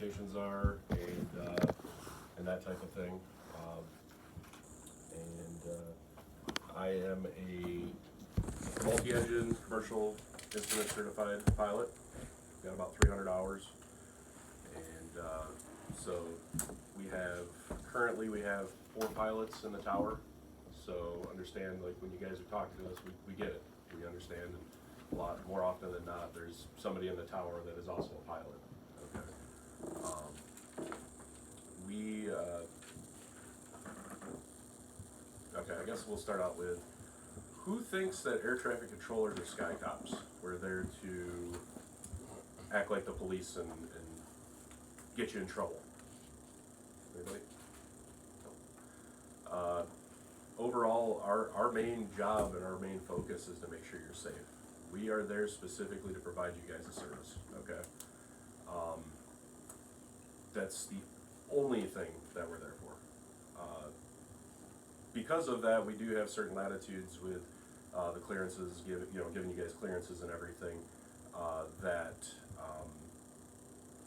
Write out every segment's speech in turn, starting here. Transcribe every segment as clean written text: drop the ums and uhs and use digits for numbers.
limitations are, and that type of thing. I am a multi-engine commercial instrument certified pilot. Got about 300 hours, and so currently we have 4 pilots in the tower. So understand, like when you guys are talking to us, we get it, we understand, and a lot more often than not, there's somebody in the tower that is also a pilot. Okay, I guess we'll start out with, who thinks that air traffic controllers are sky cops? We're there to act like the police and get you in trouble. Anybody? No. Overall, our main job and our main focus is to make sure you're safe. We are there specifically to provide you guys a service, okay? That's the only thing that we're there for. Because of that, we do have certain latitudes with the clearances, giving you guys clearances and everything that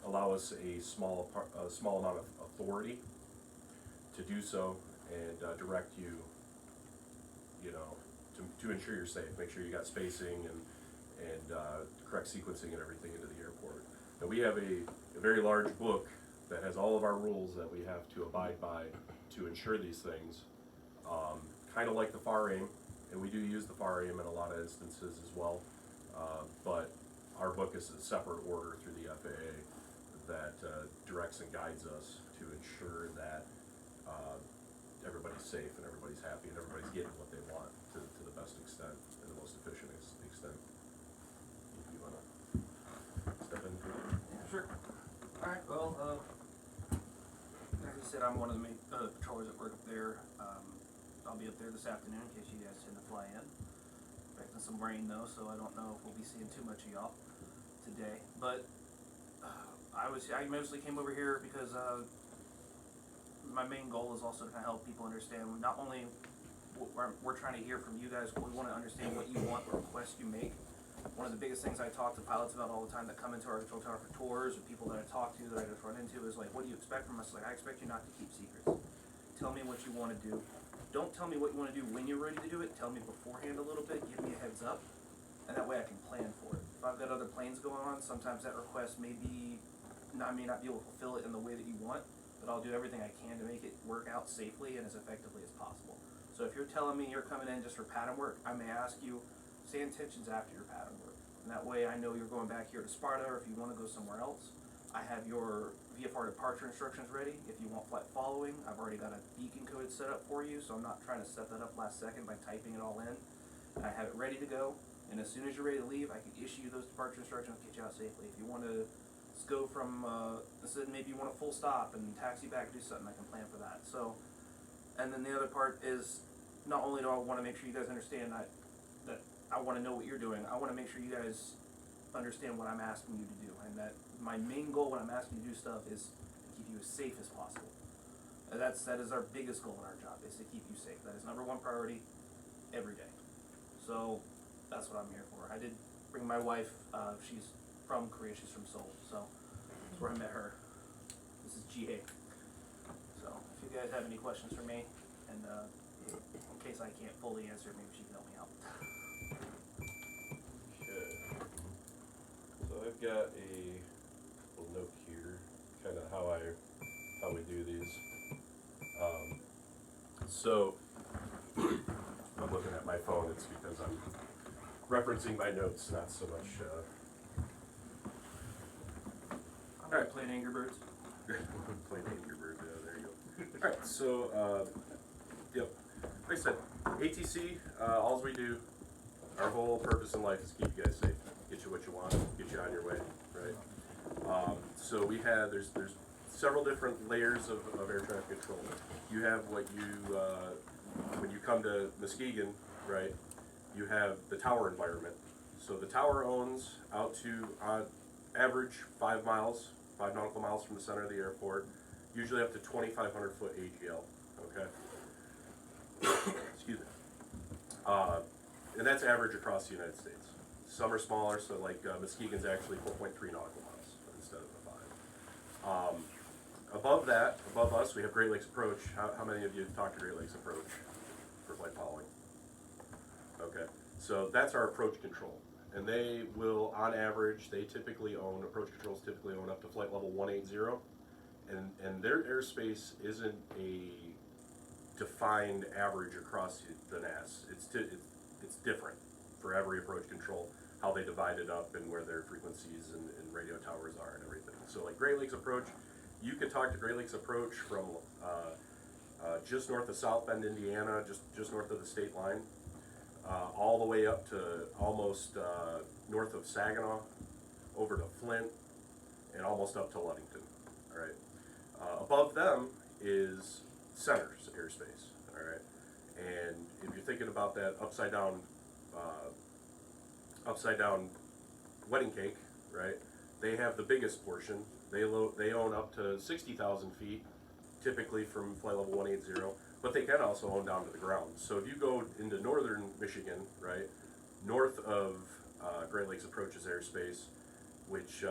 allow us a small amount of authority to do so and direct you, to ensure you're safe. Make sure you got spacing and correct sequencing and everything into the airport. Now we have a very large book that has all of our rules that we have to abide by to ensure these things. Kind of like the FAR aim, and we do use the FAR aim in a lot of instances as well, but our book is a separate order through the FAA that directs and guides us to ensure that everybody's safe and everybody's happy and everybody's getting what they want to the best extent and the most efficient extent. If you want to step into it. Yeah, sure. Alright, well, like I said, I'm one of the main patrollers that work up there. I'll be up there this afternoon in case you guys tend to fly in. Expecting some rain though, so I don't know if we'll be seeing too much of y'all today. But I mostly came over here because my main goal is also to kind of help people understand not only what we're trying to hear from you guys, but we want to understand what you want, what requests you make. One of the biggest things I talk to pilots about all the time that come into our control tower for tours, or people that I talk to that I just run into, is like, what do you expect from us? Like, I expect you not to keep secrets. Tell me what you want to do. Don't tell me what you want to do when you're ready to do it. Tell me beforehand a little bit. Give me a heads up, and that way I can plan for it. If I've got other planes going on, sometimes that request I may not be able to fulfill it in the way that you want, but I'll do everything I can to make it work out safely and as effectively as possible. So if you're telling me you're coming in just for pattern work, I may ask you, say intentions after your pattern work. And that way I know you're going back here to Sparta, or if you want to go somewhere else. I have your VFR departure instructions ready. If you want flight following, I've already got a beacon code set up for you, so I'm not trying to set that up last second by typing it all in. And I have it ready to go, and as soon as you're ready to leave, I can issue you those departure instructions, get you out safely. If you want to go from, maybe you want a full stop and taxi back and do something, I can plan for that. So, and then the other part is, not only do I want to make sure you guys understand that I want to know what you're doing, I want to make sure you guys understand what I'm asking you to do, and that my main goal when I'm asking you to do stuff is to keep you as safe as possible. That is our biggest goal in our job, is to keep you safe. That is #1 priority every day. So that's what I'm here for. I did bring my wife. She's from Korea. She's from Seoul, so that's where I met her. This is GA. So if you guys have any questions for me, and in case I can't fully answer, maybe she can help me out. So I've got a little note here, kind of how we do these. So I'm looking at my phone. It's because I'm referencing my notes, not so much. I'm gonna play Angry Birds. Playing Angry Birds. Yeah, there you go. All right. So yep. Like I said, ATC. All we do, our whole purpose in life is keep you guys safe, get you what you want, get you on your way, right? So we have there's several different layers of air traffic control. You have what you when you come to Muskegon, right? You have the tower environment. So the tower owns out to average 5 nautical miles from the center of the airport, usually up to 2,500 foot AGL. Okay. Excuse me. And that's average across the United States. Some are smaller, so like Muskegon's actually 4.3 nautical miles instead of the 5. above that, above us, we have Great Lakes Approach. How many of you have talked to Great Lakes Approach for flight following? Okay, so that's our approach control. And they will, on average, approach controls typically own up to flight level 180. And their airspace isn't a defined average across the NAS. It's different for every approach control, how they divide it up and where their frequencies and radio towers are and everything. So like Great Lakes Approach, you could talk to Great Lakes Approach from just north of South Bend, Indiana, just north of the state line, all the way up to almost north of Saginaw, over to Flint, and almost up to Ludington. All right. Above them is Center's airspace. All right. And if you're thinking about that upside down wedding cake, right? They have the biggest portion. They own up to 60,000 feet, typically from flight level 180, but they can also own down to the ground. So if you go into northern Michigan, right, north of Great Lakes Approach's airspace, which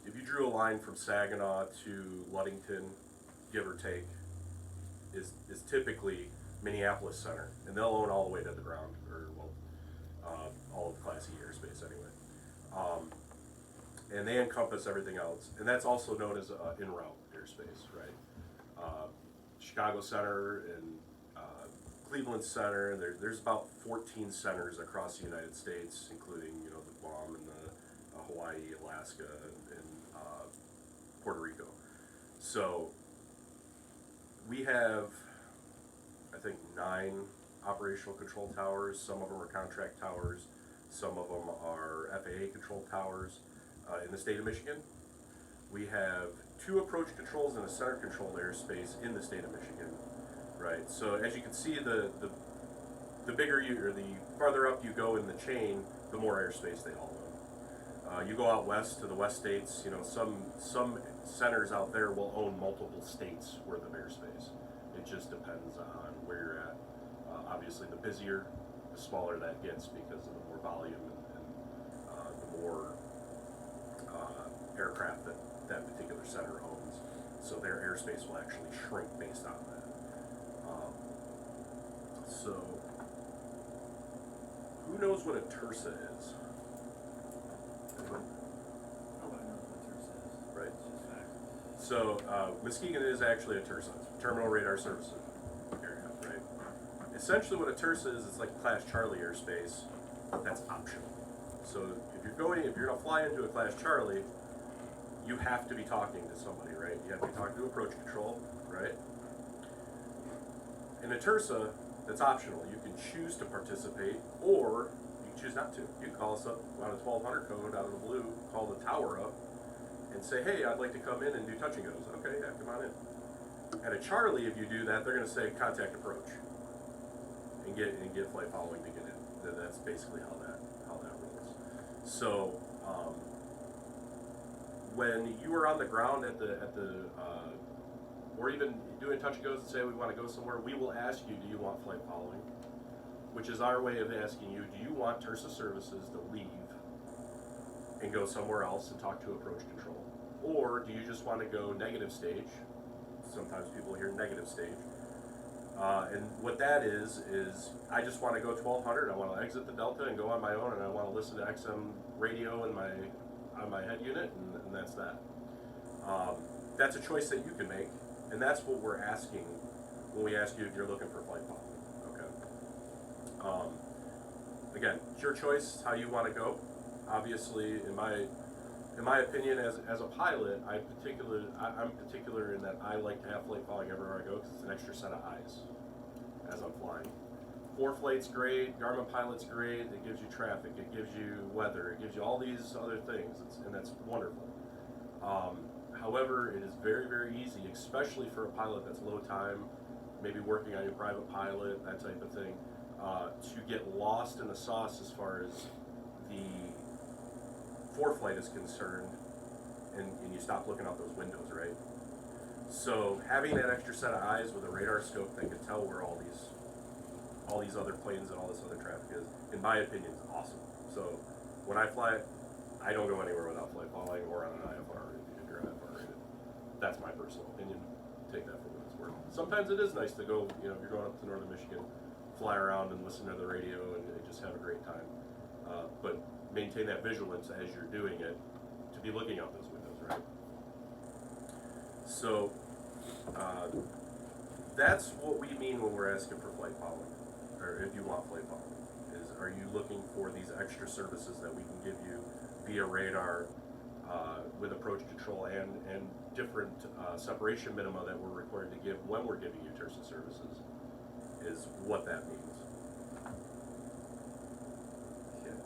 if you drew a line from Saginaw to Ludington, give or take, is typically Minneapolis Center, and they'll own all the way to the ground, or all of Class E airspace anyway. And they encompass everything else, and that's also known as en route airspace, right? Chicago Center and Cleveland Center, and there's about 14 centers across the United States, including the Guam and the Hawaii, Alaska, and Puerto Rico. So we have, I think, 9 operational control towers. Some of them are contract towers. Some of them are FAA control towers in the state of Michigan. We have 2 approach controls and a center controlled airspace in the state of Michigan, right? So as you can see, the bigger the farther up you go in the chain, the more airspace they all own. You go out west to the west states, some centers out there will own multiple states worth of airspace. It just depends on where you're at. Obviously, the busier, the smaller that gets because of the more volume and the more aircraft that particular center owns. So their airspace will actually shrink based on that. So, who knows what a TRSA is? Anyone? Nobody knows what TRSA is. Right. It's just fact. So, Muskegon is actually a TRSA, Terminal Radar Service Area, right? Essentially what a TRSA is, it's like Class Charlie airspace, but that's optional. So if you're gonna fly into a Class Charlie, you have to be talking to somebody, right? You have to be talking to approach control, right? In a TRSA, that's optional. You can choose to participate, or you can choose not to. You can call us up on a 1200 code out of the blue, call the tower up, and say, hey, I'd like to come in and do touch and goes. Okay, yeah, come on in. At a Charlie, if you do that, they're going to say contact approach and get flight following to get in. That's basically how that rolls. So when you are on the ground at the or even doing touch and goes and say we want to go somewhere, we will ask you, do you want flight following? Which is our way of asking you, do you want TRSA services to leave and go somewhere else and talk to approach control? Or do you just want to go negative stage? Sometimes people hear negative stage. And what that is I just want to go 1200, I want to exit the Delta and go on my own, and I want to listen to XM radio on my head unit, and that's that. That's a choice that you can make, and that's what we're asking when we ask you if you're looking for flight following. Okay. Again, it's your choice how you want to go. Obviously, in my opinion, as a pilot, I'm particular in that I like to have flight following everywhere I go because it's an extra set of eyes as I'm flying. 4Flight's great, Garmin Pilot's great, it gives you traffic, it gives you weather, it gives you all these other things, and that's wonderful. However, it is very, very easy, especially for a pilot that's low time, maybe working on your private pilot, that type of thing, to get lost in the sauce as far as the 4Flight is concerned, and you stop looking out those windows, right? So having that extra set of eyes with a radar scope that can tell where all these other planes and all this other traffic is, in my opinion, is awesome. So when I fly, I don't go anywhere without flight following or on an IFR if you're IFR rated. that's my personal opinion. Take that for what it's worth. Sometimes it is nice to go, you know, if you're going up to northern Michigan, fly around and listen to the radio and just have a great time. But maintain that vigilance as you're doing it to be looking out those windows, right? So that's what we mean when we're asking for flight pollen, or if you want flight pollen, is are you looking for these extra services that we can give you via radar with approach control and different separation minima that we're required to give when we're giving you tertiary services, is what that means. Okay.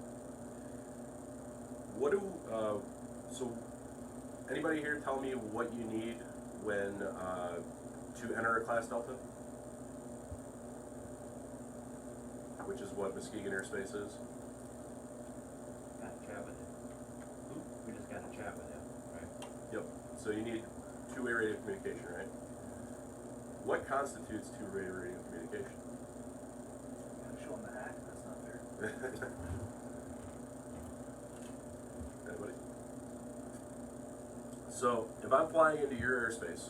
What do, so anybody here tell me what you need when, to enter a class Delta? Which is what Muskegon Airspace is? Got to chat with him. We just got to chat with him, right? Yep. So you need two-way radio communication, right? What constitutes two-way radio communication? Gotta show them the hack, that's not fair. Anybody? So if I'm flying into your airspace,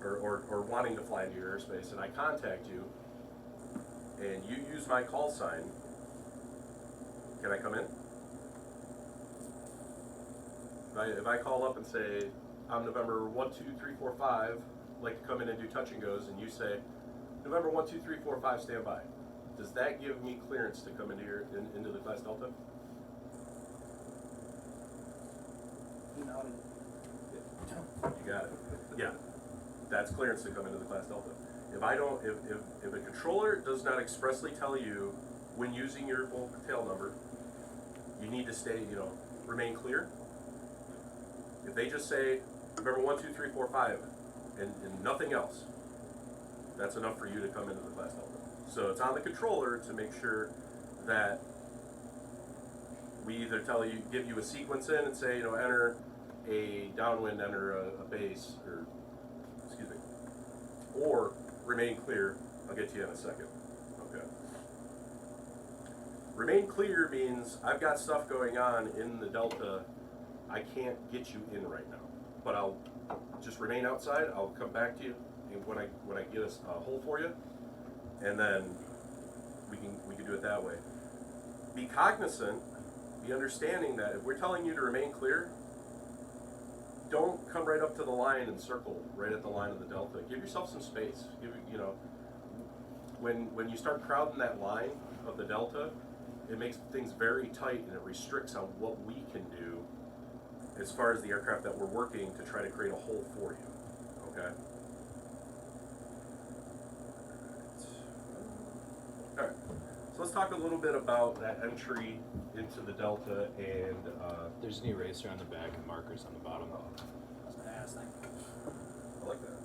or wanting to fly into your airspace, and I contact you, and you use my call sign, can I come in? If I call up and say, I'm November 1, 2, 3, 4, 5, like to come in and do touch and goes, and you say, November 1, 2, 3, 4, 5, stand by. Does that give me clearance to come into into the class Delta? He nodded. You got it. Yeah, that's clearance to come into the class Delta. If I don't, if a controller does not expressly tell you when using your full tail number, you need to stay, you know, remain clear. If they just say, remember 1, 2, 3, 4, 5, and nothing else, that's enough for you to come into the class Delta. So it's on the controller to make sure that we either give you a sequence in and say, you know, enter a downwind, enter a base, or, excuse me, or remain clear. I'll get to you in a second. Okay. Remain clear means I've got stuff going on in the Delta. I can't get you in right now, but I'll just remain outside. I'll come back to you when I get a hole for you, and then we can do it that way. Be cognizant, be understanding that if we're telling you to remain clear, don't come right up to the line and circle right at the line of the Delta. Give yourself some space. You know, when you start crowding that line of the Delta, it makes things very tight and it restricts on what we can do as far as the aircraft that we're working to try to create a hole for you. Okay. All right. So let's talk a little bit about that entry into the Delta and. There's an eraser on the back and markers on the bottom. That's my ass thing. I like that.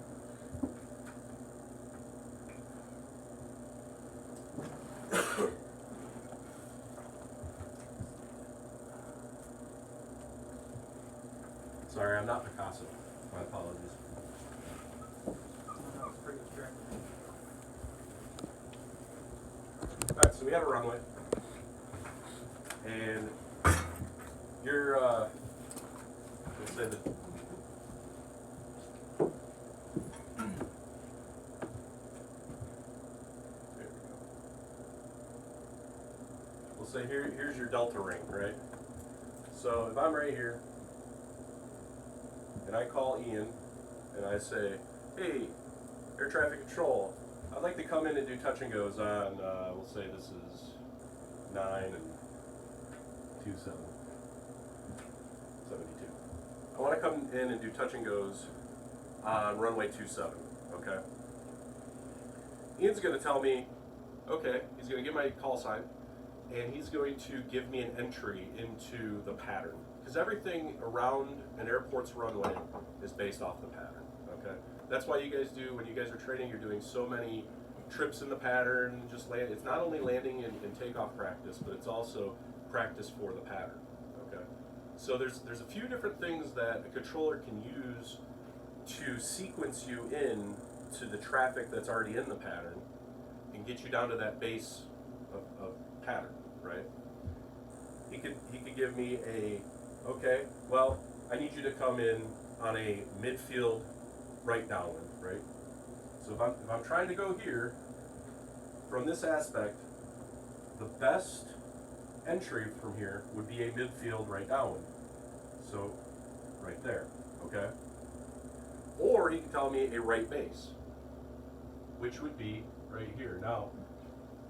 Sorry, I'm not Picasso. My apologies. That was pretty distracting. Alright, so we have a runway. And you're, let's say that. There we go. We'll say here's your delta ring, right? So if I'm right here, and I call Ian, and I say, hey, air traffic control, I'd like to come in and do touch and goes on, we'll say this is 9 and 27, 72. I want to come in and do touch and goes on runway 27, okay? Ian's going to tell me, okay, he's going to give my call sign, and he's going to give me an entry into the pattern. Because everything around an airport's runway is based off the pattern, okay? That's why you guys do, when you guys are training, you're doing so many trips in the pattern, just land. It's not only landing and takeoff practice, but it's also practice for the pattern, okay? So there's a few different things that a controller can use to sequence you in to the traffic that's already in the pattern and get you down to that base of pattern, right? He could give me a, okay, well, I need you to come in on a midfield right downwind, right? So if I'm trying to go here, from this aspect, the best entry from here would be a midfield right downwind. So, right there, okay? Or he can tell me a right base, which would be right here. Now,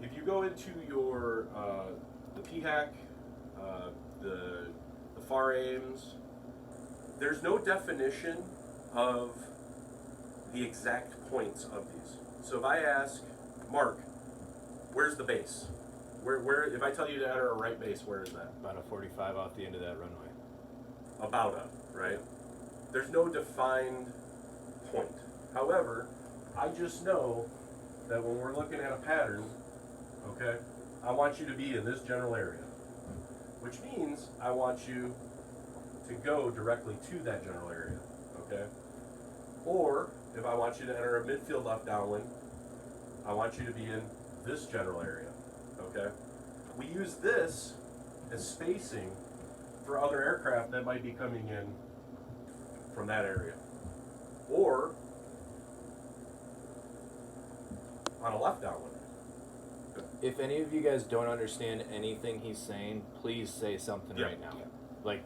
if you go into your, the PHAC, the FAR aims, there's no definition of the exact points of these. So if I ask Mark, where's the base? Where, if I tell you to enter a right base, where is that? About a 45 off the end of that runway. About a, right? There's no defined point. However, I just know that when we're looking at a pattern, okay, I want you to be in this general area, which means I want you to go directly to that general area, okay? Or if I want you to enter a midfield left downwind, I want you to be in this general area, okay? We use this as spacing for other aircraft that might be coming in from that area. Or on a left downwind. If any of you guys don't understand anything he's saying, please say something Yeah. right now. Like,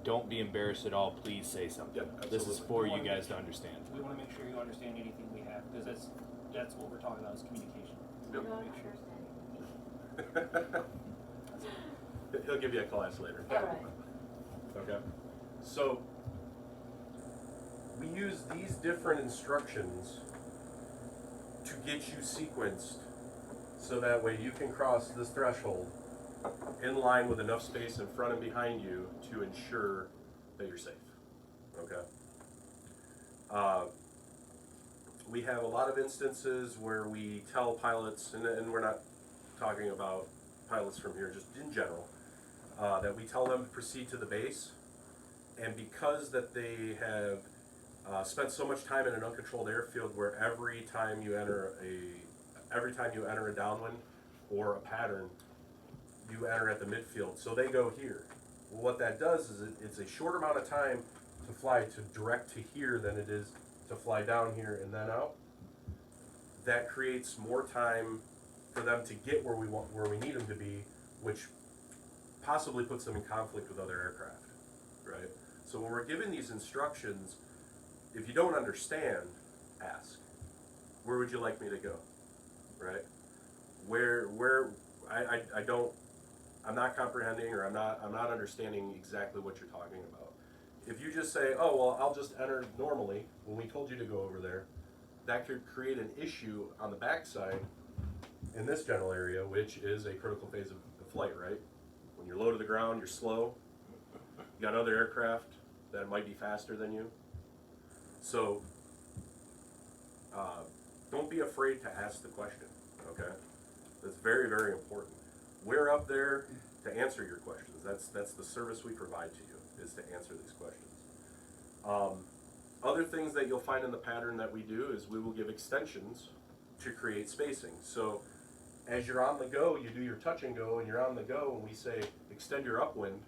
don't be embarrassed at all. Please say something. Yeah, This is absolutely. for you guys to understand. We wanna make sure you understand anything we have, because that's what we're talking about, is communication. Yep. We wanna make sure. He'll give you a class later. Alright. Okay. So we use these different instructions to get you sequenced so that way you can cross this threshold in line with enough space in front and behind you to ensure that you're safe. Okay. We have a lot of instances where we tell pilots, and we're not talking about pilots from here, just in general, that we tell them to proceed to the base, and because that they have spent so much time in an uncontrolled airfield where every time you enter a downwind or a pattern, you enter at the midfield, so they go here. Well, what that does is it's a short amount of time to fly to direct to here than it is to fly down here and then out. That creates more time for them to get where we need them to be, which possibly puts them in conflict with other aircraft, right? So when we're given these instructions, if you don't understand, ask. Where would you like me to go, right? I'm not comprehending, or I'm not understanding exactly what you're talking about. If you just say, oh, well, I'll just enter normally when we told you to go over there, that could create an issue on the backside in this general area, which is a critical phase of the flight, right? When you're low to the ground, you're slow. You got other aircraft that might be faster than you. So don't be afraid to ask the question, okay? That's very, very important. We're up there to answer your questions. That's the service we provide to you, is to answer these questions. Other things that you'll find in the pattern that we do is we will give extensions to create spacing. So as you're on the go, you do your touch and go, and you're on the go, and we say, extend your upwind,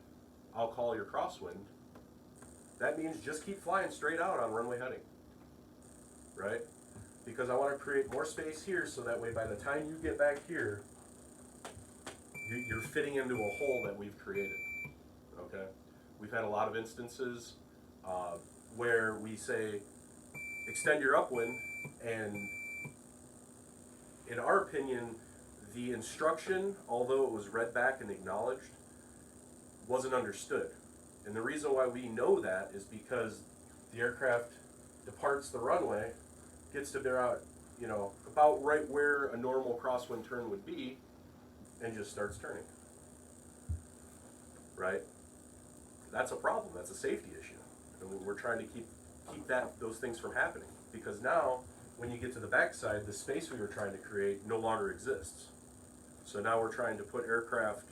I'll call your crosswind. That means just keep flying straight out on runway heading, right? Because I want to create more space here, so that way by the time you get back here, you're fitting into a hole that we've created, okay? We've had a lot of instances where we say, extend your upwind, and in our opinion, the instruction, although it was read back and acknowledged, wasn't understood. And the reason why we know that is because the aircraft departs the runway, gets to about right where a normal crosswind turn would be, and just starts turning, right? That's a problem, that's a safety issue. And we're trying to keep those things from happening, because now, when you get to the backside, the space we were trying to create no longer exists. So now we're trying to put aircraft,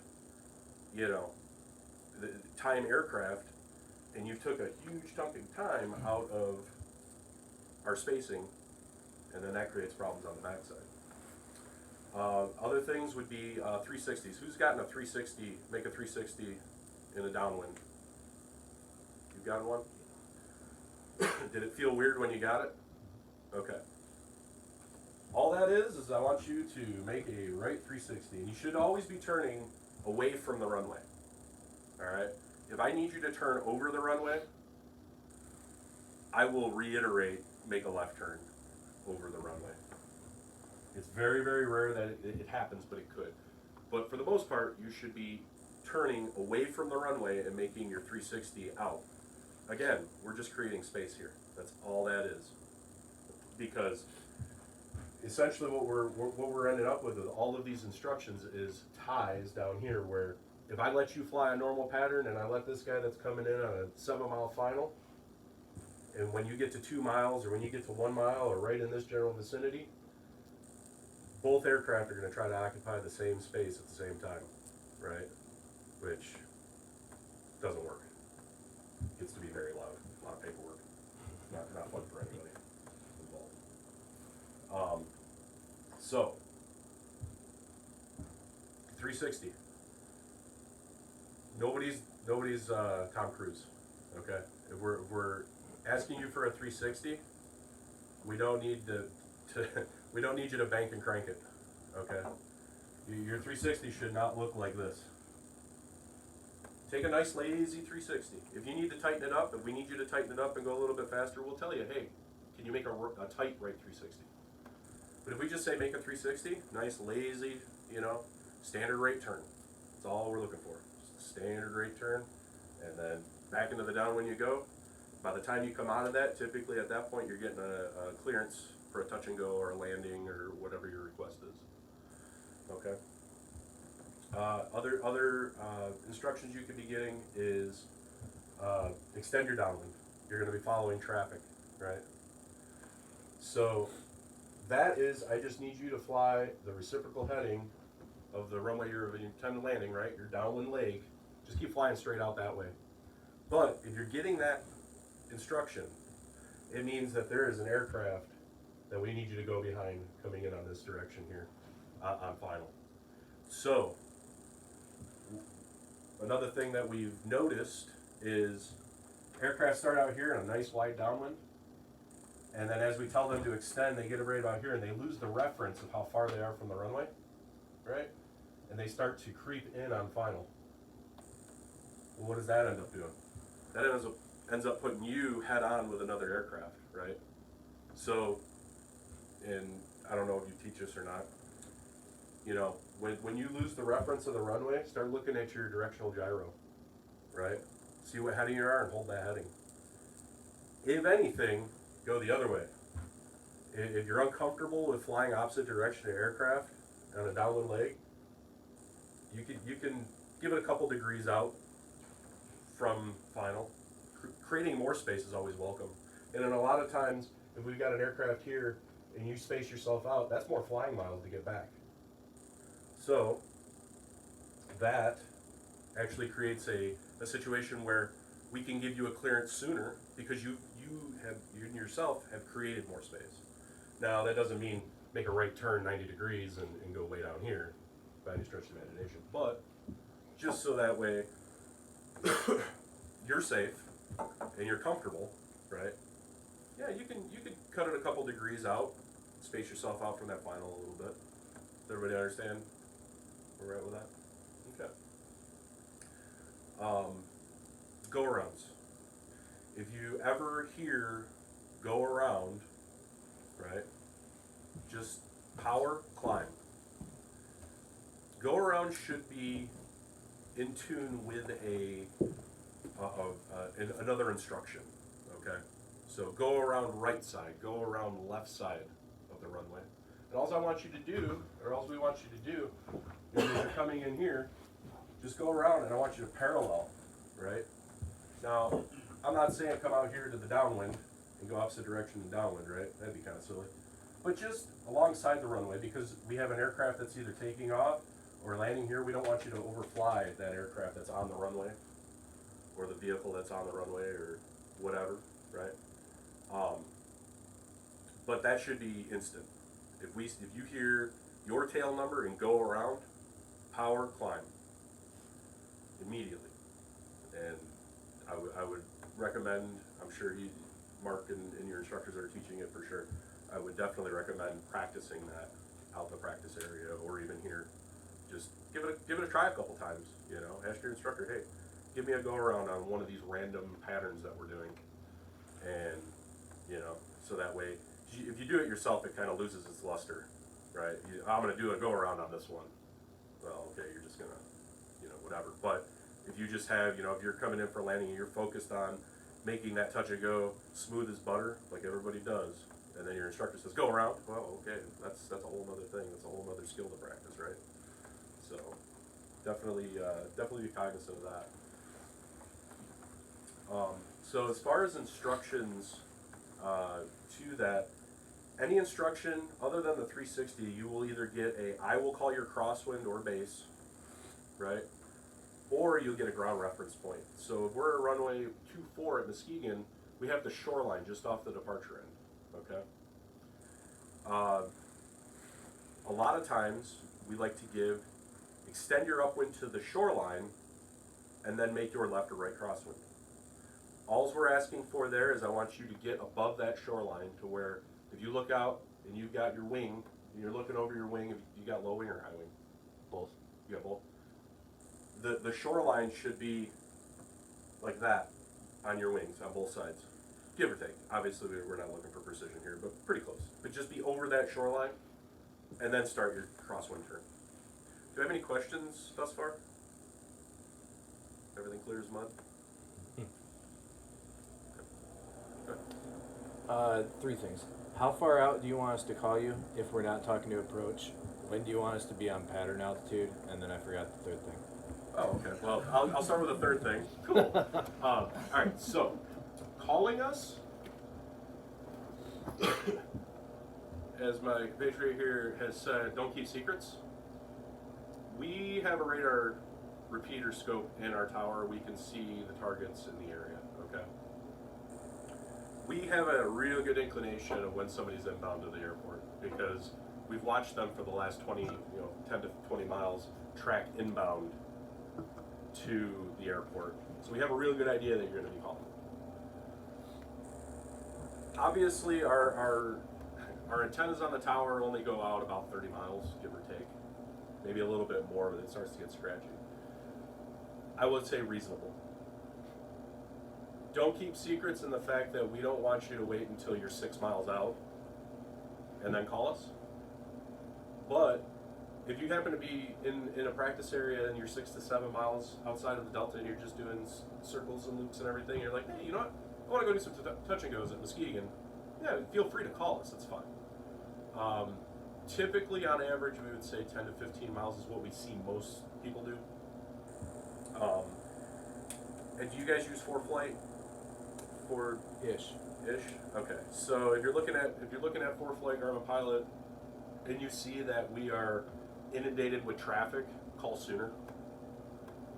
time aircraft, and you took a huge chunk of time out of our spacing, and then that creates problems on the backside. Other things would be 360s. Who's gotten a 360, make a 360 in a downwind? You've gotten one? Did it feel weird when you got it? Okay. All that is I want you to make a right 360, and you should always be turning away from the runway. Alright? If I need you to turn over the runway, I will reiterate, make a left turn over the runway. It's very, very rare that it happens, but it could. But for the most part, you should be turning away from the runway and making your 360 out. Again, we're just creating space here. That's all that is. Because essentially what we're ending up with all of these instructions is ties down here where if I let you fly a normal pattern and I let this guy that's coming in on a 7-mile final, and when you get to 2 miles or when you get to 1 mile or right in this general vicinity, both aircraft are going to try to occupy the same space at the same time, right? Which doesn't work. Gets to be very loud, a lot of paperwork. Not fun for anybody involved. So 360. Nobody's Tom Cruise, okay? If we're asking you for a 360, we don't need we don't need you to bank and crank it, okay? Your 360 should not look like this. Take a nice lazy 360. If you need to tighten it up, if we need you to tighten it up and go a little bit faster, we'll tell you, hey, can you make a tight right 360? But if we just say make a 360, nice lazy, standard rate turn. That's all we're looking for. Just a standard rate turn, and then back into the downwind you go. By the time you come out of that, typically at that point you're getting a clearance for a touch and go or a landing or whatever your request is. Okay. Other instructions you could be getting is extend your downwind. You're going to be following traffic, right? So that is, I just need you to fly the reciprocal heading of the runway you're intending landing, right? Your downwind leg. Just keep flying straight out that way. But if you're getting that instruction, it means that there is an aircraft that we need you to go behind coming in on this direction here on final. So another thing that we've noticed is aircraft start out here in a nice wide downwind, and then as we tell them to extend, they get it right about here and they lose the reference of how far they are from the runway, right? And they start to creep in on final. Well, what does that end up doing? That ends up putting you head on with another aircraft, right? So, and I don't know if you teach us or not, when you lose the reference of the runway, start looking at your directional gyro, right? See what heading you are and hold that heading. If anything, go the other way. If you're uncomfortable with flying opposite direction to aircraft on a downwind leg, you can give it a couple degrees out from final. Creating more space is always welcome. And then a lot of times, if we've got an aircraft here and you space yourself out, that's more flying miles to get back. So that actually creates a situation where we can give you a clearance sooner because you yourself have created more space. Now that doesn't mean make a right turn 90 degrees and go way down here by any stretch of imagination, but just so that way you're safe and you're comfortable, right? Yeah, you can cut it a couple degrees out, space yourself out from that final a little bit. Does everybody understand where we're at with that? Okay. Go arounds. If you ever hear go around, right, just power climb. Go around should be in tune with another instruction, okay? So go around right side, go around left side of the runway. And all I want you to do, or all we want you to do, is as you're coming in here, just go around and I want you to parallel, right? Now, I'm not saying come out here to the downwind and go opposite direction to downwind, right? That'd be kind of silly. But just alongside the runway, because we have an aircraft that's either taking off or landing here, we don't want you to overfly that aircraft that's on the runway or the vehicle that's on the runway or whatever, right? But that should be instant. If you hear your tail number and go around, power climb immediately. And I would recommend, I'm sure Mark and your instructors that are teaching it for sure, I would definitely recommend practicing that out in the practice area or even here. Just give it a try a couple times, you know, ask your instructor, hey, give me a go around on one of these random patterns that we're doing. And, you know, so that way, if you do it yourself, it kind of loses its luster, right? I'm going to do a go around on this one. Well, okay, you're just going to, you know, whatever. But if you just have, you know, if you're coming in for landing and you're focused on making that touch and go smooth as butter, like everybody does, and then your instructor says, go around, well, okay, that's a whole other thing. That's a whole other skill to practice, right? So definitely be cognizant of that. So as far as instructions to that, any instruction other than the 360, you will either get I will call your crosswind or base, right? Or you'll get a ground reference point. So if we're at runway 24 at Muskegon, we have the shoreline just off the departure end, okay? A lot of times we like to extend your upwind to the shoreline and then make your left or right crosswind. All we're asking for there is I want you to get above that shoreline to where if you look out and you've got your wing, and you're looking over your wing, you got low wing or high wing? Both. You got both? The shoreline should be like that on your wings on both sides, give or take. Obviously we're not looking for precision here, but pretty close. But just be over that shoreline and then start your crosswind turn. Do you have any questions thus far? Everything clear as mud? Three things. How far out do you want us to call you if we're not talking to approach? When do you want us to be on pattern altitude? And then I forgot the third thing. Oh, okay. Well, I'll start with the third thing. Cool. All right, so calling us, as my compatriot here has said, don't keep secrets. We have a radar repeater scope in our tower. We can see the targets in the area, okay? We have a real good inclination of when somebody's inbound to the airport because we've watched them for the last 10 to 20 miles track inbound to the airport. So we have a real good idea that you're going to be calling. Obviously, our antennas on the tower only go out about 30 miles, give or take. Maybe a little bit more, but it starts to get scratchy. I would say reasonable. Don't keep secrets in the fact that we don't want you to wait until you're 6 miles out and then call us. But if you happen to be in a practice area and you're 6 to 7 miles outside of the Delta and you're just doing circles and loops and everything, you're like, hey, you know what? I want to go do some touch and goes at Muskegon. Yeah, feel free to call us. That's fine. Typically, on average, we would say 10 to 15 miles is what we see most people do. And do you guys use ForeFlight? Ish. Okay. So if you're looking at ForeFlight Garmin Pilot, and you see that we are inundated with traffic, call sooner.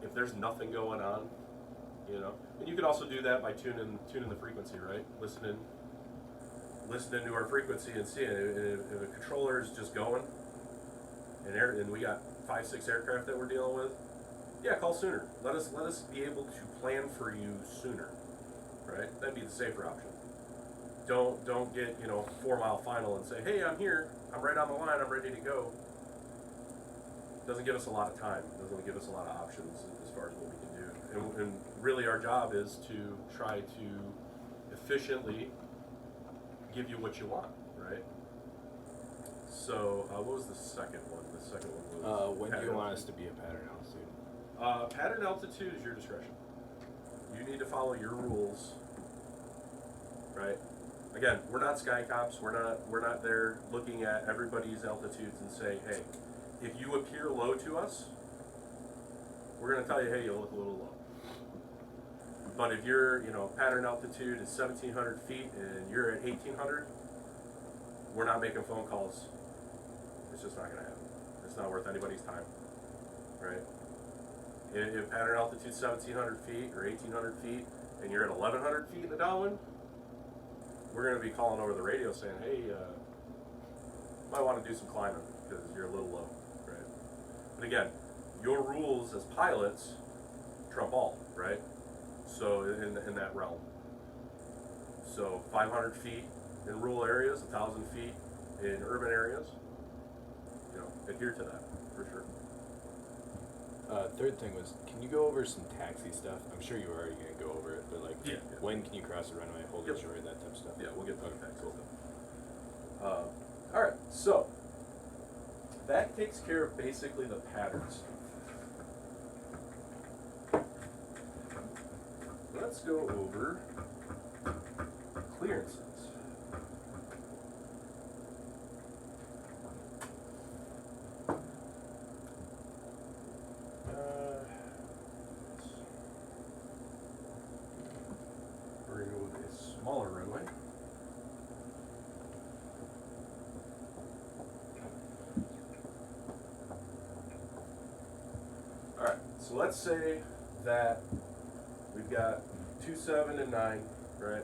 If there's nothing going on, you know, and you can also do that by tuning the frequency, right? Listening to our frequency and seeing if a controller is just going, and we got 5-6 aircraft that we're dealing with. Yeah, call sooner. Let us be able to plan for you sooner, right? That'd be the safer option. Don't get 4 mile final and say, hey, I'm here, I'm right on the line, I'm ready to go. Doesn't give us a lot of time. Doesn't give us a lot of options as far as what we can do. And really, our job is to try to efficiently give you what you want, right? So, what was the second one? The second one was when do you want us to be a pattern altitude? Pattern altitude is your discretion. You need to follow your rules, right? Again, we're not sky cops. We're not there looking at everybody's altitudes and saying, hey, if you appear low to us, we're going to tell you, hey, you look a little low. But if your pattern altitude is 1,700 feet and you're at 1,800, we're not making phone calls. It's just not going to happen. It's not worth anybody's time, right? If pattern altitude is 1,700 feet or 1,800 feet and you're at 1,100 feet in the downwind, we're going to be calling over the radio saying, hey, might want to do some climbing because you're a little low, right? But again, your rules as pilots trump all, right? So in that realm. So 500 feet in rural areas, 1,000 feet in urban areas. You know, adhere to that for sure. Third thing was, can you go over some taxi stuff? I'm sure you were already gonna go over it, but like, Yeah. when can you cross the runway, hold Yep. the shore, that type of stuff? Yeah, we'll get to the tax open. All right, so that takes care of basically the patterns. Let's go over clearances. We're gonna go with a smaller runway. Alright, so let's say that we've got 2, 7, and 9, right?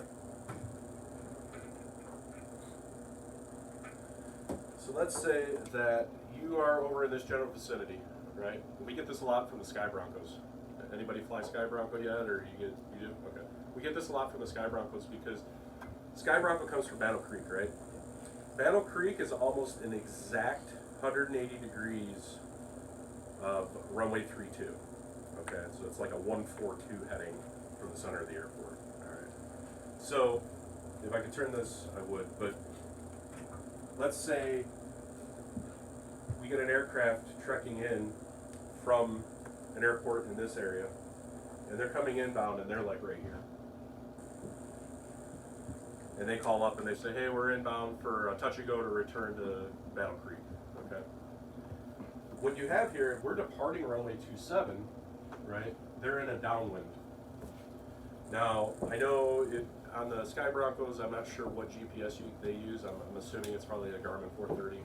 So let's say that you are over in this general vicinity, right? We get this a lot from the Sky Broncos. Anybody fly Sky Bronco yet, or you do? Okay. We get this a lot from the Sky Broncos because Sky Bronco comes from Battle Creek, right? Battle Creek is almost an exact 180 degrees of runway 32. Okay, so it's like a 142 heading from the center of the airport. All right. So if I could turn this, I would. But let's say we get an aircraft trekking in from an airport in this area, and they're coming inbound, and they're like right here. And they call up and they say, hey, we're inbound for a touch and go to return to Battle Creek. Okay. What you have here, we're departing runway 27, right? They're in a downwind. Now, I know on the Sky Broncos, I'm not sure what GPS they use. I'm assuming it's probably a Garmin 430.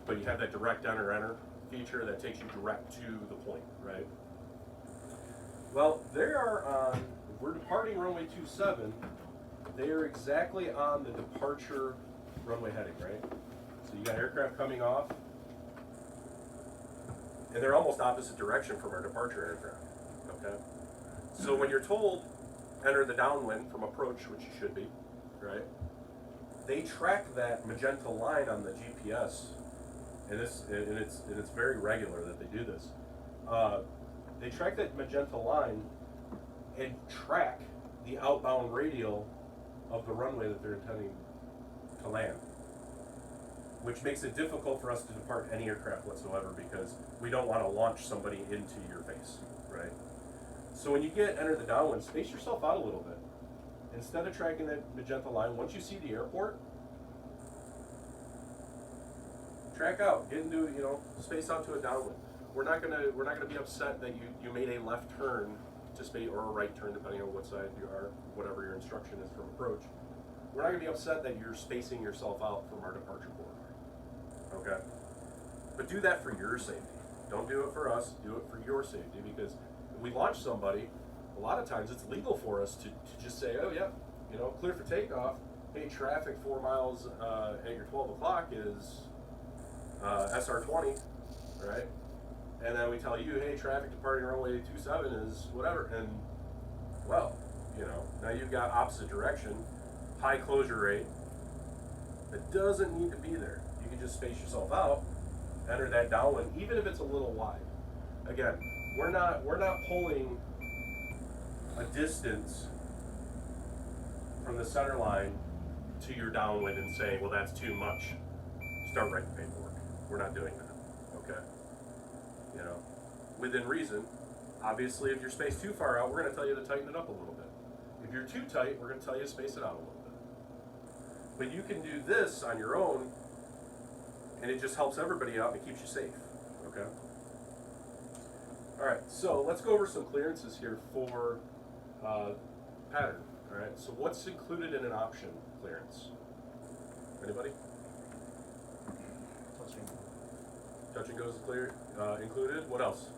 But you have that direct enter feature that takes you direct to the point, right? Well, we're departing runway 27. They are exactly on the departure runway heading, right? So you got aircraft coming off, and they're almost opposite direction from our departure aircraft, okay? So when you're told, enter the downwind from approach, which you should be, right? They track that magenta line on the GPS, and it's very regular that they do this. They track that magenta line and track the outbound radial of the runway that they're intending to land, which makes it difficult for us to depart any aircraft whatsoever because we don't want to launch somebody into your face, right? So when you enter the downwind, space yourself out a little bit. Instead of tracking that magenta line, once you see the airport, track out, get into, space out to a downwind. We're not gonna be upset that you made a left turn to space or a right turn, depending on what side you are, whatever your instruction is from approach. We're not gonna be upset that you're spacing yourself out from our departure corridor. Okay? But do that for your safety. Don't do it for us, do it for your safety, because if we launch somebody, a lot of times it's legal for us to just say, oh yeah, clear for takeoff. Hey, traffic 4 miles at your 12 o'clock is SR20, right? And then we tell you, hey, traffic departing runway 27 is whatever, and well, now you've got opposite direction, high closure rate. It doesn't need to be there. You can just space yourself out, enter that downwind, even if it's a little wide. Again, we're not pulling a distance from the center line to your downwind and saying, well, that's too much. Start writing paperwork. We're not doing that. Okay. Within reason. Obviously, if you're spaced too far out, we're going to tell you to tighten it up a little bit. If you're too tight, we're going to tell you to space it out a little bit. But you can do this on your own, and it just helps everybody out and it keeps you safe. Okay? All right, so let's go over some clearances here for pattern. All right, so what's included in an option clearance? Anybody? Touch and go is included. What else?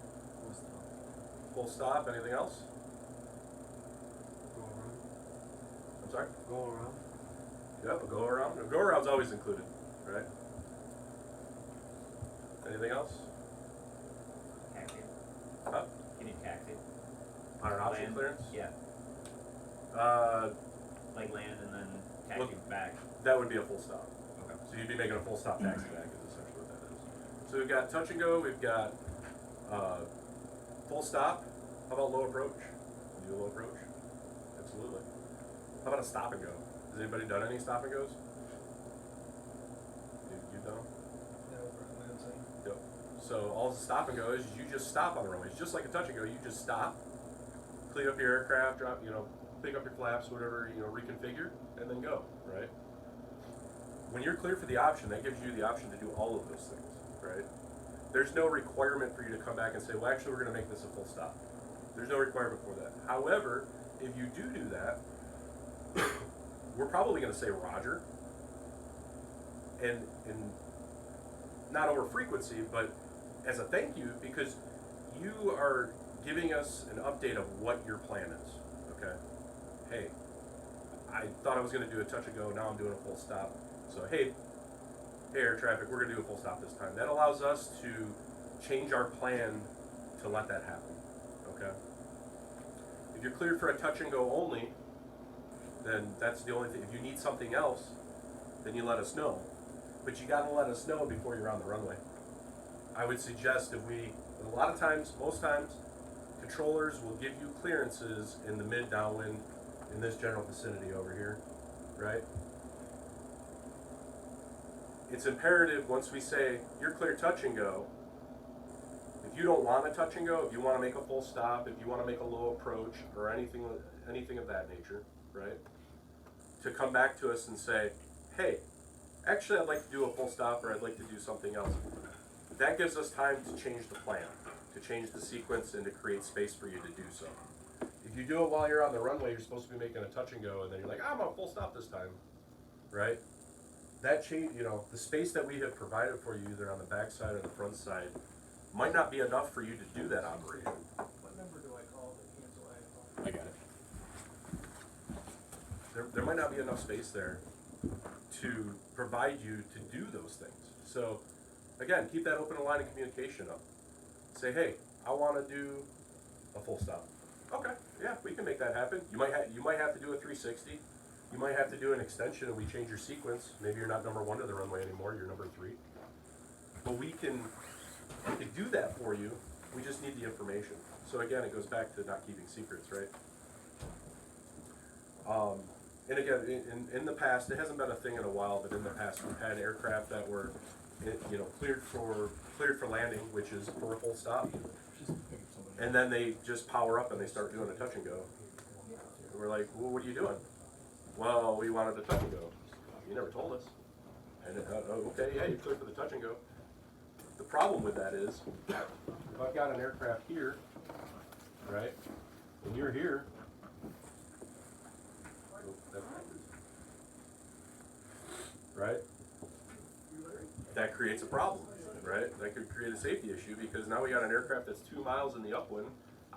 Full stop. Anything else? Go around. I'm sorry? Go around. Yep, a go around. A go around's always included, right? Anything else? Taxi. Huh? You need taxi. On an option Land. clearance? Yeah. like land and then taxi back. That would be a full stop. Okay. So you'd be making a full stop taxi back is essentially what that is. So we've got touch and go, we've got full stop. How about low approach? Do a low approach? Absolutely. How about a stop and go? Has anybody done any stop and goes? You've done them? Yep. So all the stop and go is you just stop on the runway. It's just like a touch and go. You just stop, clean up your aircraft, drop, pick up your flaps, whatever, reconfigure, and then go, right? When you're clear for the option, that gives you the option to do all of those things, right? There's no requirement for you to come back and say, well, actually, we're going to make this a full stop. There's no requirement for that. However, if you do that, we're probably going to say Roger, and not over frequency, but as a thank you, because you are giving us an update of what your plan is, okay? Hey, I thought I was going to do a touch and go, now I'm doing a full stop. So hey air traffic, we're going to do a full stop this time. That allows us to change our plan to let that happen, okay? If you're cleared for a touch and go only, then that's the only thing. If you need something else, then you let us know. But you got to let us know before you're on the runway. I would suggest a lot of times, most times, controllers will give you clearances in the mid downwind in this general vicinity over here, right? It's imperative once we say you're clear touch and go. If you don't want to touch and go, if you want to make a full stop, if you want to make a low approach or anything of that nature, right? To come back to us and say, hey, actually I'd like to do a full stop or I'd like to do something else. That gives us time to change the plan, to change the sequence and to create space for you to do so. If you do it while you're on the runway, you're supposed to be making a touch and go and then you're like, I'm on full stop this time, right? That change, the space that we have provided for you either on the back side or the front side might not be enough for you to do that operation. What number do I call to cancel I got it. There might not be enough space there to provide you to do those things. So again, keep that open line of communication up. Say, hey, I want to do a full stop. Okay, yeah, we can make that happen. You might have to do a 360. You might have to do an extension and we change your sequence. Maybe you're not number 1 to the runway anymore, you're number 3. But we can do that for you. We just need the information. So again, it goes back to not keeping secrets, right? And again, in the past, it hasn't been a thing in a while, but in the past we've had aircraft that were, cleared for landing, which is for a full stop, and then they just power up and they start doing a touch and go. And we're like, well, what are you doing? Well, we wanted to touch and go. You never told us. And okay, yeah, you're clear for the touch and go. The problem with that is, if I've got an aircraft here, right, and you're here, right? That creates a problem, right? That could create a safety issue because now we got an aircraft that's 2 miles in the upwind,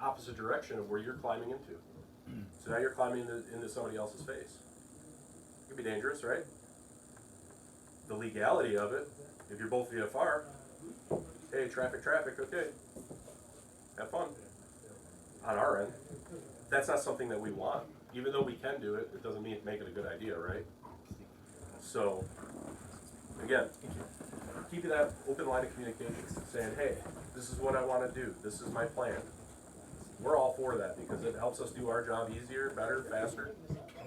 opposite direction of where you're climbing into. So now you're climbing into somebody else's face. It could be dangerous, right? The legality of it, if you're both VFR, hey, traffic, okay, have fun. On our end, that's not something that we want. Even though we can do it, it doesn't mean make it a good idea, right? So, again, keep that open line of communication, saying, hey, this is what I want to do. This is my plan. We're all for that because it helps us do our job easier, better, faster,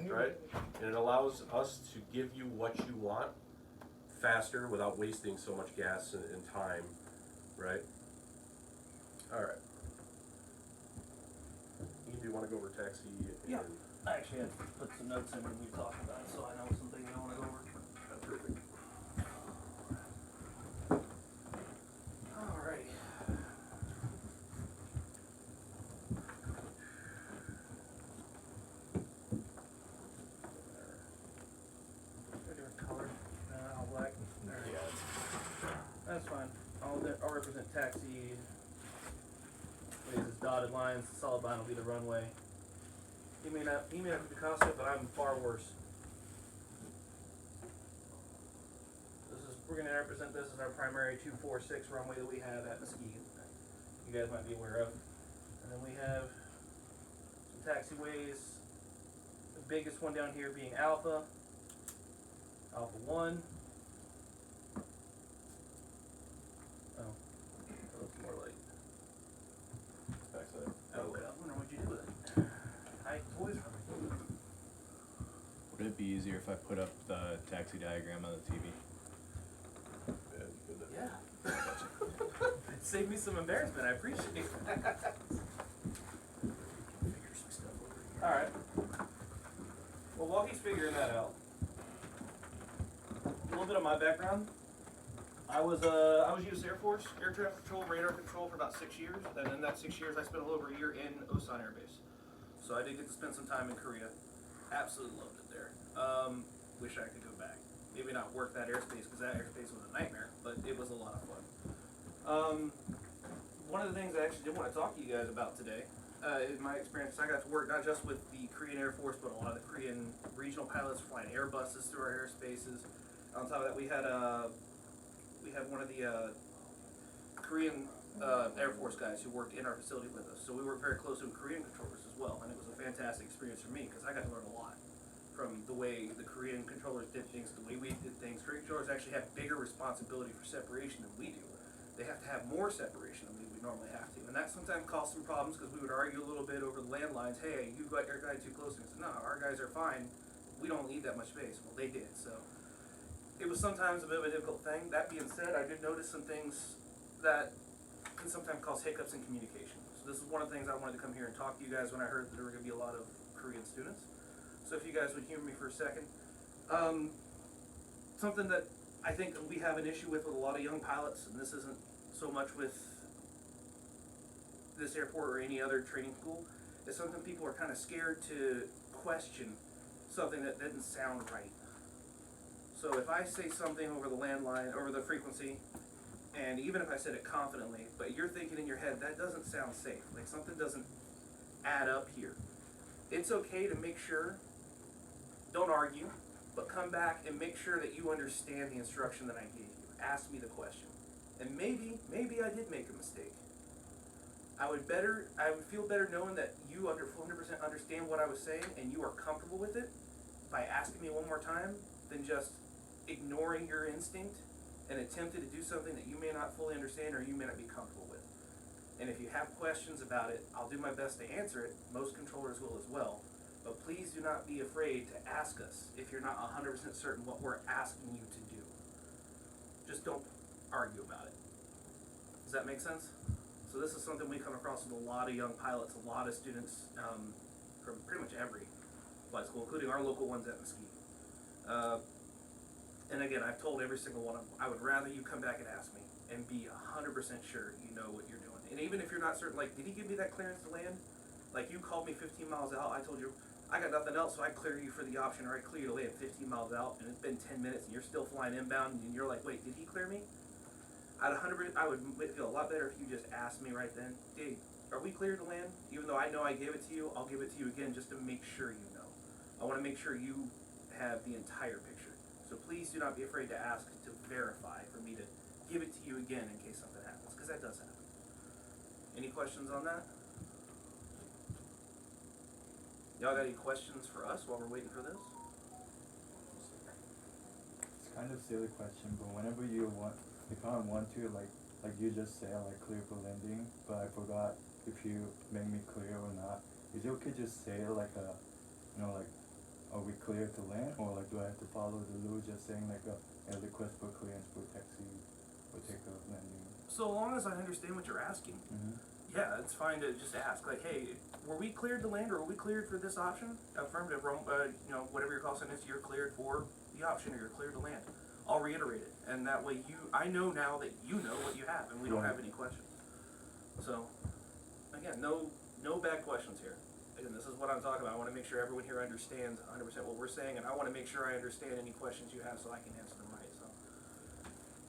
right? And it allows us to give you what you want faster without wasting so much gas and time, right? All right. Ian, do you want to go over taxi? Yeah. I actually had to put some notes in when we talked about it, so I know some things I want to go over. Perfect. Alright. Different color, all black. Yeah. That's fine. I'll represent taxi. Ways as dotted lines. The solid line will be the runway. He may not be Picasso, but I'm far worse. We're going to represent this as our primary 246 runway that we have at Mkg. You guys might be aware of. And then we have some taxiways biggest one down here being Alpha, Alpha 1. Oh, that looks more like. Backside. Oh, well, I wonder what you do with it. Hide toys from me. Would it be easier if I put up the taxi diagram on the TV? Yeah, you could, Yeah. It saved me some embarrassment. I appreciate that. Alright. Well, while he's figuring that out, a little bit of my background. I was U.S. Air Force, air traffic control, radar control for about 6 years. And in that 6 years, I spent a little over a year in Osan Air Base. So I did get to spend some time in Korea. Absolutely loved it there. Wish I could go back. Maybe not work that airspace because that airspace was a nightmare, but it was a lot of fun. One of the things I actually did want to talk to you guys about today, in my experience, I got to work not just with the Korean Air Force, but a lot of the Korean regional pilots flying Airbuses through our airspaces. On top of that, we had one of the Korean Air Force guys who worked in our facility with us. So we worked very closely with Korean controllers as well, and it was a fantastic experience for me because I got to learn a lot from the way the Korean controllers did things, the way we did things. Korean controllers actually have bigger responsibility for separation than we do. They have to have more separation than we would normally have to, and that sometimes caused some problems because we would argue a little bit over the landlines. Hey, you got your guy too close to me. I said, no, our guys are fine. We don't need that much space. Well, they did. So it was sometimes a bit of a difficult thing. That being said, I did notice some things that can sometimes cause hiccups in communication. So this is one of the things I wanted to come here and talk to you guys when I heard that there were going to be a lot of Korean students. So if you guys would humor me for a second. Something that I think we have an issue with a lot of young pilots, and this isn't so much with this airport or any other training school, is something people are kind of scared to question something that didn't sound right. So if I say something over the landline, over the frequency, and even if I said it confidently, but you're thinking in your head, that doesn't sound safe, like something doesn't add up here. It's okay to make sure, don't argue, but come back and make sure that you understand the instruction that I gave you. Ask me the question. And maybe I did make a mistake. I would feel better knowing that you 100% understand what I was saying and you are comfortable with it by asking me one more time than just ignoring your instinct and attempting to do something that you may not fully understand or you may not be comfortable with. And if you have questions about it, I'll do my best to answer it. Most controllers will as well. But please do not be afraid to ask us if you're not 100% certain what we're asking you to do. Just don't argue about it. Does that make sense? So this is something we come across with a lot of young pilots, a lot of students from pretty much every flight school, including our local ones at Mkg. And again, I've told every single one of them, I would rather you come back and ask me and be 100% sure you know what you're doing. And even if you're not certain, like, did he give me that clearance to land? Like, you called me 15 miles out, I told you, I got nothing else, so I clear you for the option, or I clear you to land 15 miles out, and it's been 10 minutes, and you're still flying inbound, and you're like, wait, did he clear me? I would feel a lot better if you just asked me right then, hey, are we cleared to land? Even though I know I gave it to you, I'll give it to you again just to make sure you know. I want to make sure you have the entire picture. So please do not be afraid to ask to verify for me to give it to you again in case something happens, because that does happen. Any questions on that? Y'all got any questions for us while we're waiting for this? It's kind of a silly question, but whenever you want, if I want to, like you just said, like clear for landing, but I forgot if you make me clear or not. Is it okay just say like like, are we clear to land, or like do I have to follow the rule just saying like a request for clearance for taxi or takeoff landing? So long as I understand what you're asking, yeah, it's fine to just ask, like, hey, were we cleared to land, or were we cleared for this option? Affirmative, whatever your call sign is, you're cleared for the option, or you're cleared to land. I'll reiterate it, and that way I know now that you know what you have, and we don't have any questions. So, again, no bad questions here. Again, this is what I'm talking about. I want to make sure everyone here understands 100% what we're saying, and I want to make sure I understand any questions you have so I can answer them right. So,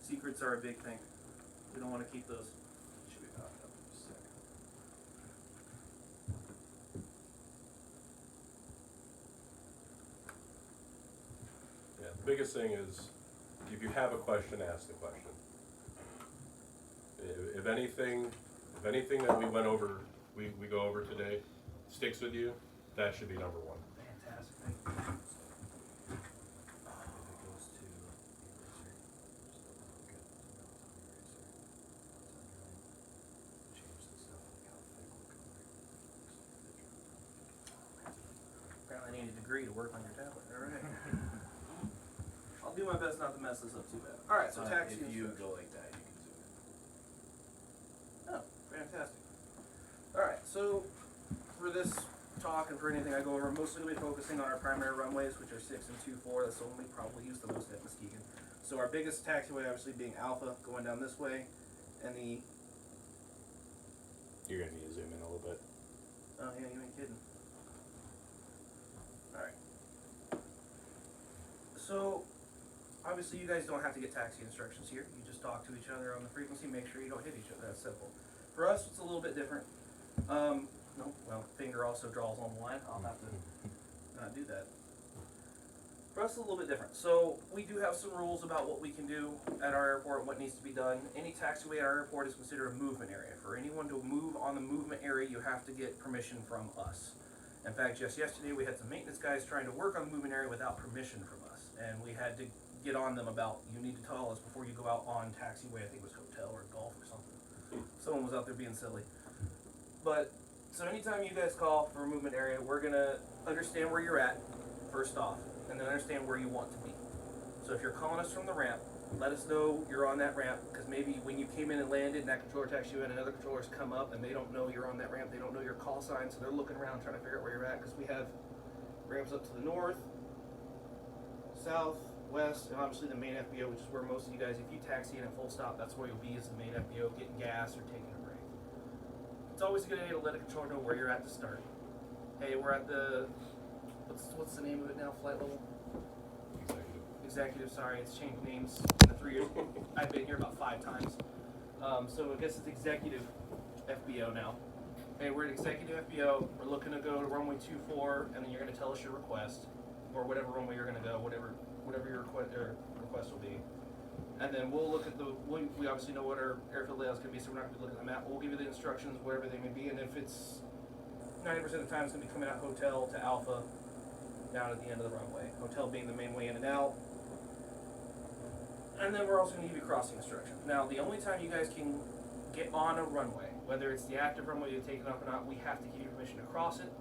secrets are a big thing. We don't want to keep those. Should be popped up in a second. Yeah, the biggest thing is, if you have a question, ask the question. If anything that we went over, we go over today, sticks with you, that should be number one. Fantastic. Thank need a degree to work on your tablet. All right. I'll do my best not to mess this up too bad. All right, so taxi If you instructions. go like that, you can zoom Oh, fantastic. Alright, so for this talk and for anything I go over, I'm mostly going to be focusing on our primary runways, which are 6 and 2-4. That's the one we probably use the most at Muskegon. So our biggest taxiway obviously being Alpha, going down this way, and the... You're gonna need to zoom in a little bit. Oh yeah, you ain't kidding. Alright. So, obviously you guys don't have to get taxi instructions here. You just talk to each other on the frequency, make sure you don't hit each other. That's simple. For us, it's a little bit different. No, well, finger also draws on the line. I'll have to not do that. For us, it's a little bit different. So, we do have some rules about what we can do at our airport, what needs to be done. Any taxiway at our airport is considered a movement area. For anyone to move on the movement area, you have to get permission from us. In fact, just yesterday, we had some maintenance guys trying to work on the movement area without permission from us. And we had to get on them about, you need to tell us before you go out on taxiway, I think it was hotel or golf or something. Someone was out there being silly. But, so anytime you guys call for a movement area, we're gonna understand where you're at, first off, and then understand where you want to be. So if you're calling us from the ramp, let us know you're on that ramp, because maybe when you came in and landed and that controller texts you and another controller's come up and they don't know you're on that ramp, they don't know your call sign, so they're looking around trying to figure out where you're at, because we have ramps up to the north, south, west, and obviously the main FBO, which is where most of you guys, if you taxi in at full stop, that's where you'll be, is the main FBO, getting gas or taking a break. It's always a good idea to let a controller know where you're at to start. Hey, we're at the, what's the name of it now, flight level? Executive, sorry, it's changed names in the 3 years. I've been here about 5 times. So I guess it's executive FBO now. Hey, we're at executive FBO, we're looking to go to runway 24, and then you're gonna tell us your request, or whatever runway you're gonna go, whatever your request will be. And then we'll look at we obviously know what our airfield layout's gonna be, so we're not gonna be looking at the map. We'll give you the instructions, whatever they may be, and if it's 90% of the time, it's gonna be coming out hotel to Alpha, down at the end of the runway. Hotel being the main way in and out. And then we're also gonna give you crossing instructions. Now, the only time you guys can get on a runway, whether it's the active runway you're taking off or not, we have to give you permission to cross it.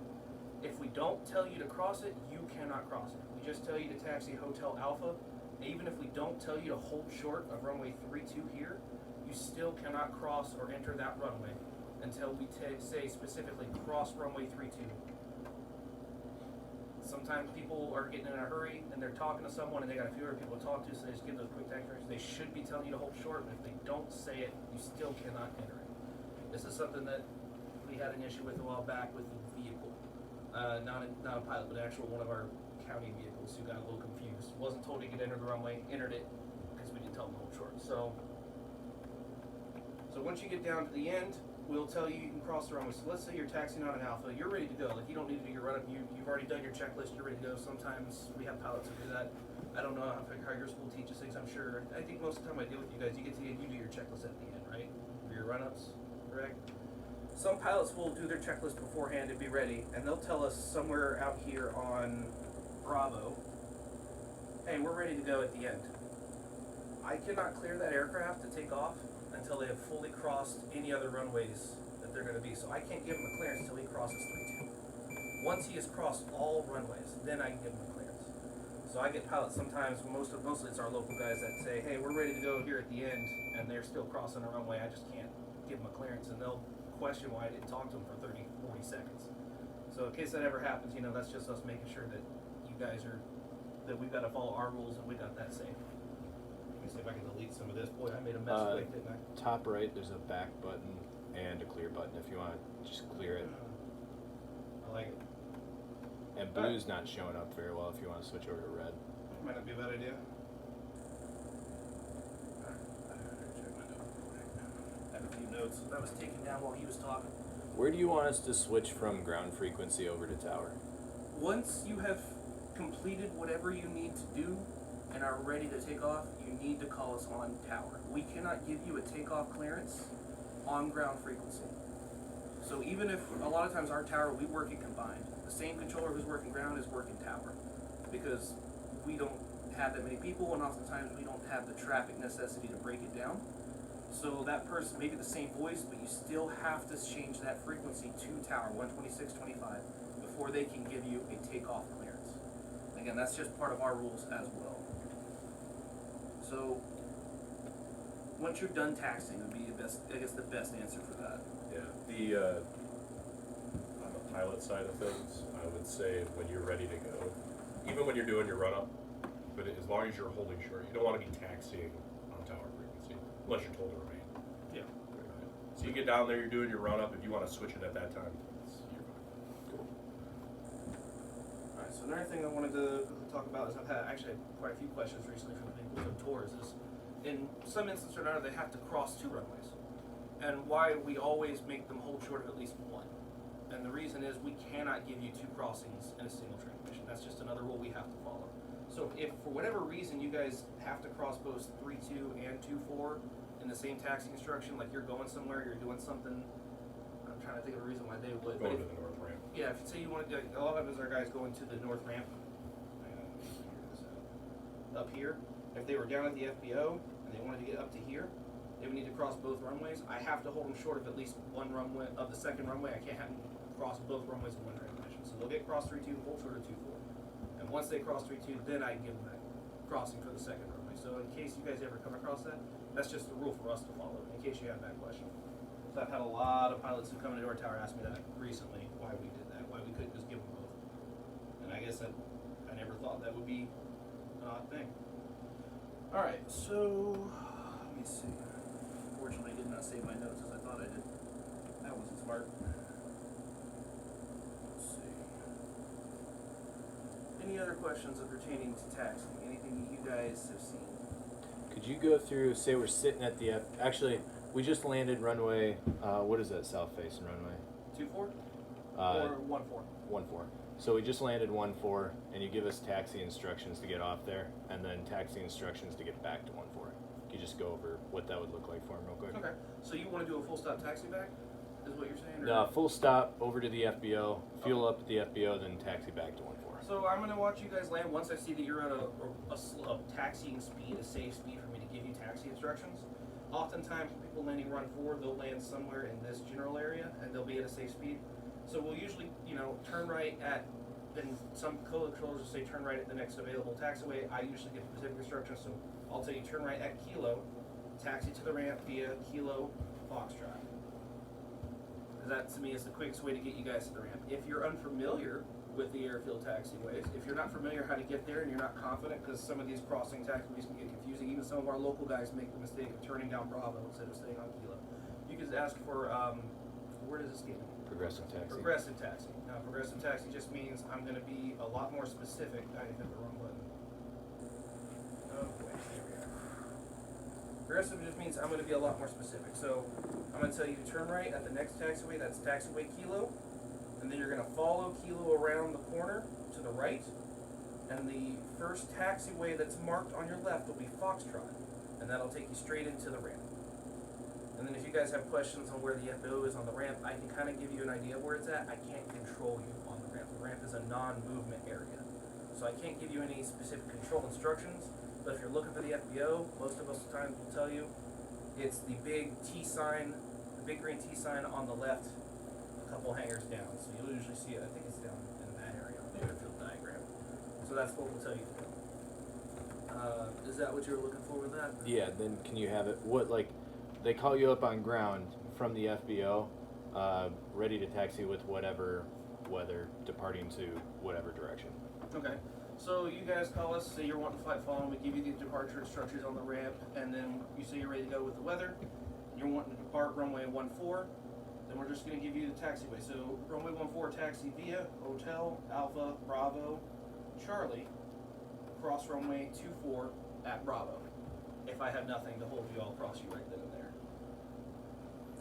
If we don't tell you to cross it, you cannot cross it. We just tell you to taxi Hotel Alpha. Even if we don't tell you to hold short of runway 32 here, you still cannot cross or enter that runway until we say specifically cross runway 32. Sometimes people are getting in a hurry and they're talking to someone and they got a few other people to talk to, so they just give those quick text messages. They should be telling you to hold short, but if they don't say it, you still cannot enter it. This is something that we had an issue with a while back with the vehicle. Not a pilot, but actual one of our county vehicles who got a little confused. Wasn't told he could enter the runway, entered it because we didn't tell him to hold short. So once you get down to the end, we'll tell you can cross the runway. So let's say you're taxiing on an Alpha, you're ready to go. Like, you don't need to do your run up. You've already done your checklist. You're ready to go. Sometimes we have pilots who do that. I don't know how your school teaches things. I'm sure. I think most of the time I deal with you guys, you do your checklist at the end, right? For your run ups, correct? Some pilots will do their checklist beforehand and be ready, and they'll tell us somewhere out here on Bravo, hey, we're ready to go at the end. I cannot clear that aircraft to take off until they have fully crossed any other runways that they're going to be. So I can't give him a clearance until he crosses 32. Once he has crossed all runways, then I can give him a clearance. So I get pilots sometimes, mostly it's our local guys that say, hey, we're ready to go here at the end, and they're still crossing a runway. I just can't give them a clearance, and they'll question why I didn't talk to them for 30, 40 seconds. So in case that ever happens, that's just us making sure that you guys that we've got to follow our rules and we got that safe. Let me see if I can delete some of this. Boy, I made a mess quick, didn't I? Top right, there's a back button and a clear button if you want to just clear it. I like it. And blue's not showing up very well if you want to switch over to red. Might not be a bad idea. I have a few notes that I was taking down while he was talking. Where do you want us to switch from ground frequency over to tower? Once you have completed whatever you need to do and are ready to take off, you need to call us on tower. We cannot give you a takeoff clearance on ground frequency. So even if, a lot of times our tower, we work it combined. The same controller who's working ground is working tower, because we don't have that many people, and oftentimes we don't have the traffic necessity to break it down. So that person, maybe the same voice, but you still have to change that frequency to tower, 126.25, before they can give you a takeoff clearance. again, that's just part of our rules as well. So, once you're done taxing, would be the best answer for that. Yeah, on the pilot side of things, I would say when you're ready to go, even when you're doing your run up, but as long as you're holding short, you don't want to be taxiing on tower frequency unless you're told to remain. Yeah. So you get down there, you're doing your run up. If you want to switch it at that time, you're fine. Cool. Alright, so another thing I wanted to talk about is I've had quite a few questions recently from the Mkg Twrs is in some instances or another they have to cross 2 runways. And why we always make them hold short of at least 1. And the reason is we cannot give you 2 crossings in a single transmission. That's just another rule we have to follow. So if for whatever reason you guys have to cross both 3-2 and 2-4 in the same taxi instruction, like you're going somewhere, you're doing something, I'm trying to think of a reason why they would. Going to the north ramp. Yeah, if you say you want to, a lot of us our guys going to the north ramp. Hang on, let me figure this out. Up here, if they were down at the FBO and they wanted to get up to here, they would need to cross both runways. I have to hold them short of at least 1 runway of the second runway. I can't have them cross both runways in 1 transmission. So they'll get cross 3-2, hold short of 2-4. And once they cross 3-2, then I give them that crossing for the second runway. So in case you guys ever come across that, that's just the rule for us to follow. In case you have that question. So I've had a lot of pilots who come into our tower ask me that recently, why we did that, why we couldn't just give them both. And I guess I never thought that would be an odd thing. Alright, so let me see. Fortunately, I did not save my notes as I thought I did. That wasn't smart. Let's see. Any other questions pertaining to taxing? Anything that you guys have seen? Could you go through, say we're sitting at the actually, we just landed runway, what is that south facing runway? 2-4? Uh, Or 1-4? 1-4. So we just landed 1-4, and you give us taxi instructions to get off there, and then taxi instructions to get back to 1-4. Can you just go over what that would look like for him real quick? Okay. So you want to do a full stop taxi back? Is what you're saying? Or? No, full stop over to the FBO, fuel up at the FBO, then taxi back to 1-4. So I'm gonna watch you guys land. Once I see that you're at a taxiing speed, a safe speed for me to give you taxi instructions. Oftentimes, people landing run 4, they'll land somewhere in this general area, and they'll be at a safe speed. So we'll usually, turn right at. Then some controllers will say turn right at the next available taxiway. I usually give specific instructions, so I'll tell you turn right at Kilo, taxi to the ramp via Kilo Foxtrot. Because that to me is the quickest way to get you guys to the ramp. If you're unfamiliar with the airfield taxiways, if you're not familiar how to get there and you're not confident, because some of these crossing taxiways can get confusing, even some of our local guys make the mistake of turning down Bravo instead of staying on Kilo. You can ask for, where does this get me? Progressive taxi. Progressive taxi. Now, progressive taxi just means I'm going to be a lot more specific. I hit the wrong button. Oh, wait, there we are. Progressive just means I'm going to be a lot more specific. So, I'm going to tell you to turn right at the next taxiway. That's taxiway Kilo. And then you're going to follow Kilo around the corner to the right. And the first taxiway that's marked on your left will be Foxtrot. And that'll take you straight into the ramp. And then if you guys have questions on where the FBO is on the ramp, I can kind of give you an idea of where it's at. I can't control you on the ramp. The ramp is a non-movement area. So I can't give you any specific control instructions. But if you're looking for the FBO, most of us times will tell you it's the big T sign, the big green T sign on the left, a couple hangers down. So you'll usually see it, I think it's down in that area on the airfield diagram. So that's what we'll tell you to do. Is that what you were looking for with that? Yeah, then can you have it, they call you up on ground from the FBO, ready to taxi with whatever weather, departing to whatever direction. Okay. So you guys call us, say you're wanting to flight following, we give you the departure instructions on the ramp, and then you say you're ready to go with the weather, you're wanting to depart runway 14, then we're just going to give you the taxiway. So runway 14 taxi via Hotel Alpha Bravo Charlie, cross runway 24 at Bravo. If I have nothing to hold you, I'll cross you right then and there.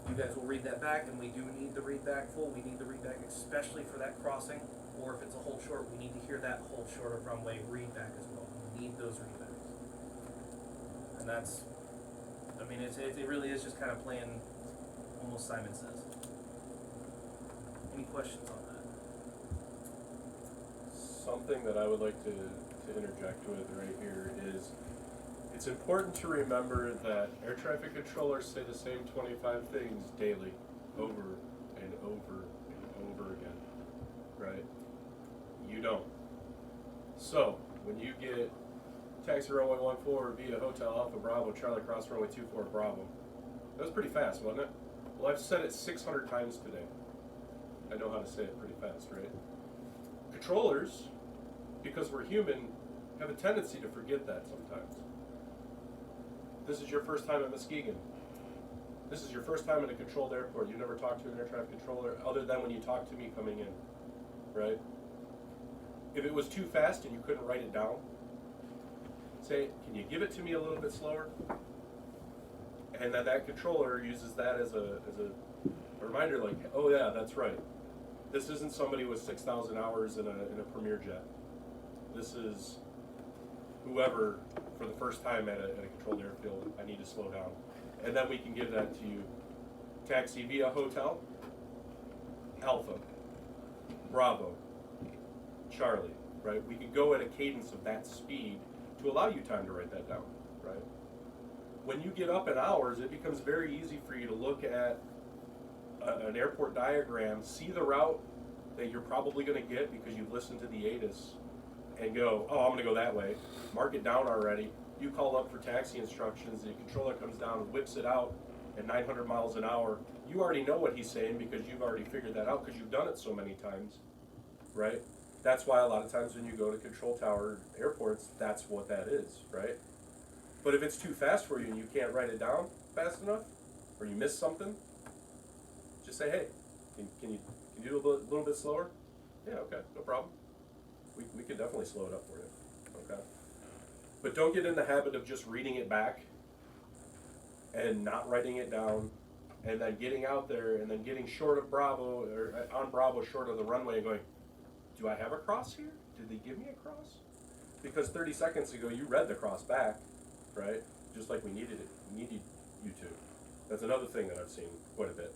You guys will read that back, and we do need the read back full. We need the read back especially for that crossing, or if it's a hold short, we need to hear that hold short of runway read back as well. We need those read backs. And that's, I mean, it really is just kind of playing almost Simon Says. Any questions on that? Something that I would like to interject with right here is it's important to remember that air traffic controllers say the same 25 things daily, over and over and over again, right? You don't. So, when you get taxi runway 14 via Hotel Alpha Bravo, Charlie Cross runway 24 Bravo, that was pretty fast, wasn't it? Well, I've said it 600 times today. I know how to say it pretty fast, right? Controllers, because we're human, have a tendency to forget that sometimes. This is your first time at Muskegon. This is your first time in a controlled airport. You never talked to an air traffic controller other than when you talked to me coming in, right? If it was too fast and you couldn't write it down, say, can you give it to me a little bit slower? And then that controller uses that as a reminder, like, oh yeah, that's right. This isn't somebody with 6,000 hours in a Premier jet. This is whoever for the first time at a controlled airfield. I need to slow down. And then we can give that to you. Taxi via Hotel, Alpha, Bravo, Charlie, right? We could go at a cadence of that speed to allow you time to write that down, right? When you get up in hours, it becomes very easy for you to look at an airport diagram, see the route that you're probably going to get because you've listened to the ATIS, and go, oh, I'm going to go that way. Mark it down already. You call up for taxi instructions, the controller comes down and whips it out at 900 miles an hour. You already know what he's saying because you've already figured that out because you've done it so many times, right? That's why a lot of times when you go to control tower airports, that's what that is, right? But if it's too fast for you and you can't write it down fast enough, or you miss something, just say, hey, can you do a little bit slower? Yeah, okay, no problem. We can definitely slow it up for you, okay? But don't get in the habit of just reading it back and not writing it down, and then getting out there and then getting short of Bravo, or on Bravo short of the runway and going, do I have a cross here? Did they give me a cross? Because 30 seconds ago you read the cross back, right? Just like we needed you to. That's another thing that I've seen quite a bit.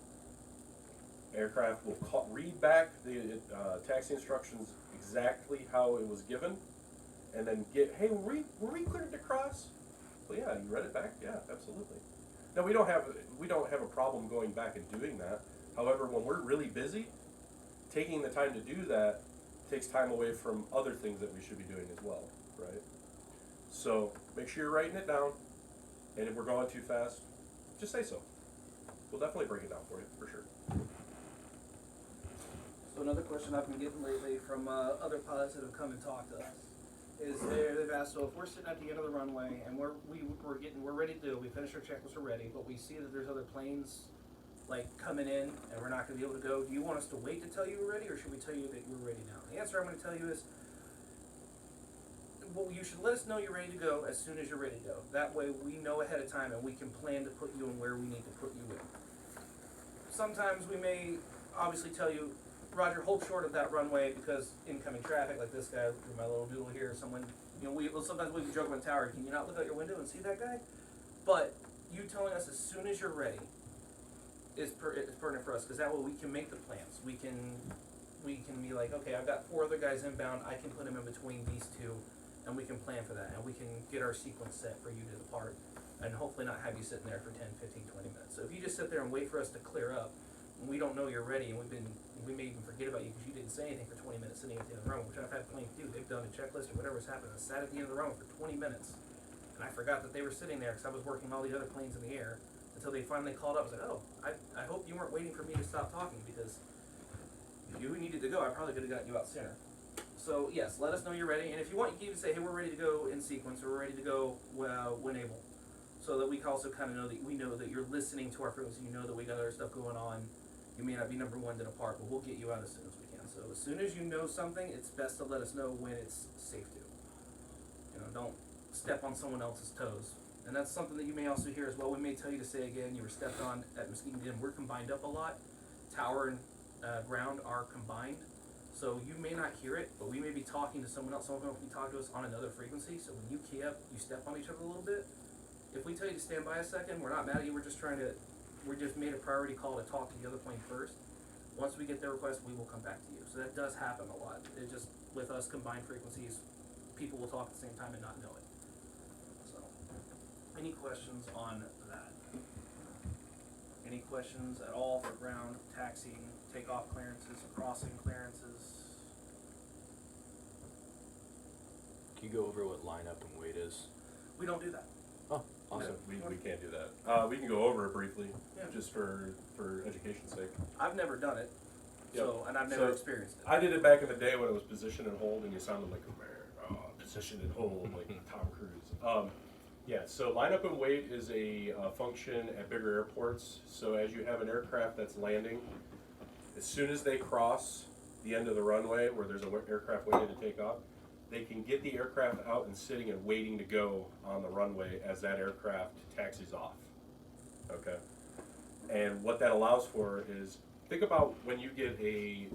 Aircraft will read back the taxi instructions exactly how it was given, and then hey, were we cleared to cross? Well, yeah, you read it back. Yeah, absolutely. Now we don't have a problem going back and doing that. However, when we're really busy, taking the time to do that takes time away from other things that we should be doing as well, right? So make sure you're writing it down, and if we're going too fast, just say so. We'll definitely break it down for you, for sure. So another question I've been getting lately from other pilots that have come and talked to us is they've asked, so if we're sitting at the end of the runway and we're ready to do, we finished our checklist, we're ready, but we see that there's other planes like coming in and we're not going to be able to go. Do you want us to wait to tell you we're ready, or should we tell you that you're ready now? The answer I'm going to tell you is, well, you should let us know you're ready to go as soon as you're ready to go. That way we know ahead of time and we can plan to put you in where we need to put you in. Sometimes we may obviously tell you, Roger, hold short of that runway because incoming traffic, like this guy with my little doodle here, someone, sometimes we can joke about the tower, can you not look out your window and see that guy? But you telling us as soon as you're ready is pertinent for us, because that way we can make the plans. We can be like, okay, I've got 4 other guys inbound, I can put them in between these 2, and we can plan for that, and we can get our sequence set for you to depart, and hopefully not have you sitting there for 10, 15, 20 minutes. So if you just sit there and wait for us to clear up, and we don't know you're ready, and we may even forget about you because you didn't say anything for 20 minutes sitting at the end of the runway, which I've had planes do. They've done a checklist or whatever's happened, and sat at the end of the runway for 20 minutes, and I forgot that they were sitting there because I was working all the other planes in the air until they finally called up. I was like, oh, I hope you weren't waiting for me to stop talking, because if you needed to go, I probably could have gotten you out sooner. So yes, let us know you're ready, and if you want, you can even say, hey, we're ready to go in sequence, or we're ready to go when able, so that we can also kind of know that we know that you're listening to our frequency. You know that we got other stuff going on. You may not be number 1 to depart, but we'll get you out as soon as we can. So as soon as you know something, it's best to let us know when it's safe to. Don't step on someone else's toes. And that's something that you may also hear as well. We may tell you to say again, you were stepped on at Muskegon. We're combined up a lot. Tower and ground are combined. So you may not hear it, but we may be talking to someone else. Someone will be talking to us on another frequency. So when you key up, you step on each other a little bit. If we tell you to stand by a second, we're not mad at you. We're just made a priority call to talk to the other plane first. Once we get their request, we will come back to you. So that does happen a lot. It just, with us combined frequencies, people will talk at the same time and not know it. So, any questions on that? Any questions at all for ground, taxiing, takeoff clearances, crossing clearances? you go over what lineup and weight is? We don't do that. Oh, awesome. We can't do that. We can go over it briefly, Yeah. just for education's sake. I've never done it, Yep. so and I've never So, experienced it. I did it back in the day when it was position and hold, and you sounded like a man. Position and hold, like Tom Cruise. Yeah, so lineup and weight is a function at bigger airports. So as you have an aircraft that's landing, as soon as they cross the end of the runway where there's an aircraft waiting to take off, they can get the aircraft out and sitting and waiting to go on the runway as that aircraft taxis off. Okay? And what that allows for is, think about when you get a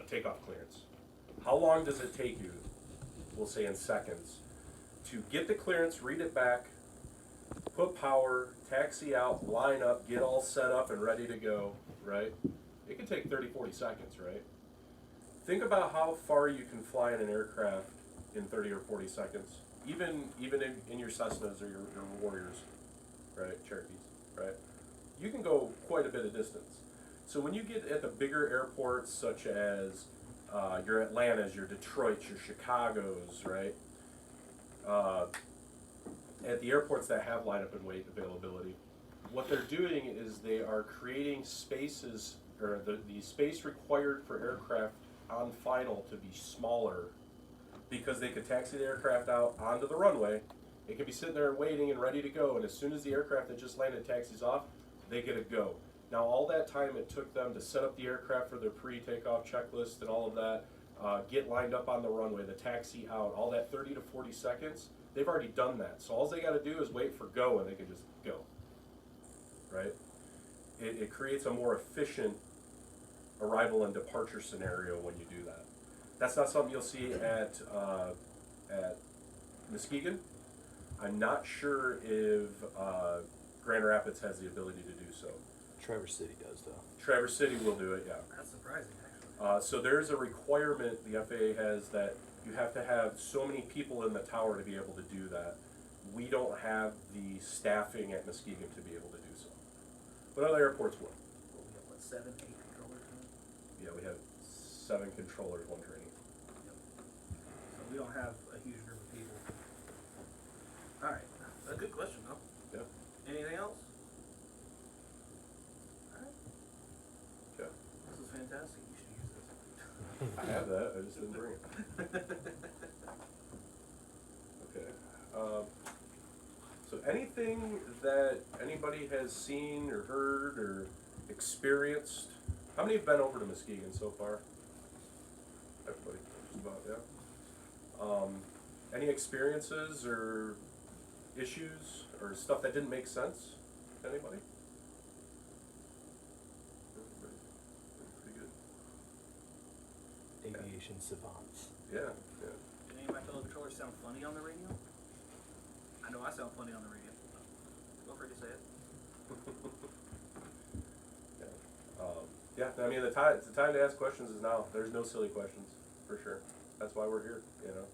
takeoff clearance. How long does it take you, we'll say in seconds, to get the clearance, read it back, put power, taxi out, line up, get all set up and ready to go, right? It can take 30, 40 seconds, right? Think about how far you can fly in an aircraft in 30 or 40 seconds, even in your Cessnas or your Warriors, right, Cherokees, right? You can go quite a bit of distance. So when you get at the bigger airports such as your Atlantas, your Detroits, your Chicagos, right? At the airports that have lineup and weight availability, what they're doing is they are creating spaces, or the space required for aircraft on final to be smaller, because they could taxi the aircraft out onto the runway. It could be sitting there waiting and ready to go, and as soon as the aircraft that just landed taxis off, they get a go. Now all that time it took them to set up the aircraft for their pre-takeoff checklist and all of that, get lined up on the runway, the taxi out, all that 30 to 40 seconds, they've already done that. So all they got to do is wait for go, and they can just go, right? It creates a more efficient arrival and departure scenario when you do that. That's not something you'll see at Muskegon. I'm not sure if Grand Rapids has the ability to do so. Traverse City does though. Traverse City will do it, yeah. That's surprising, actually. So there's a requirement the FAA has that you have to have so many people in the tower to be able to do that. We don't have the staffing at Muskegon to be able to do so. But other airports will. Well, we have, what, 7, 8 controllers? Yeah, we have 7 controllers, 1 trainee. So we don't have a huge group of people. Alright, a good question though. Yeah. Anything else? Alright. Yeah. This is fantastic, you should use this. I have that, I just didn't bring it. Okay. So anything that anybody has seen or heard or experienced? How many have been over to Muskegon so far? Everybody, just about, yeah. Any experiences or issues or stuff that didn't make sense to anybody? Everybody, pretty good. Aviation savants. Yeah, yeah. Do any of my fellow controllers sound funny on the radio? I know I sound funny on the radio. Feel free to say it. Yeah, I mean, the time to ask questions is now. There's no silly questions, for sure. That's why we're here, you know.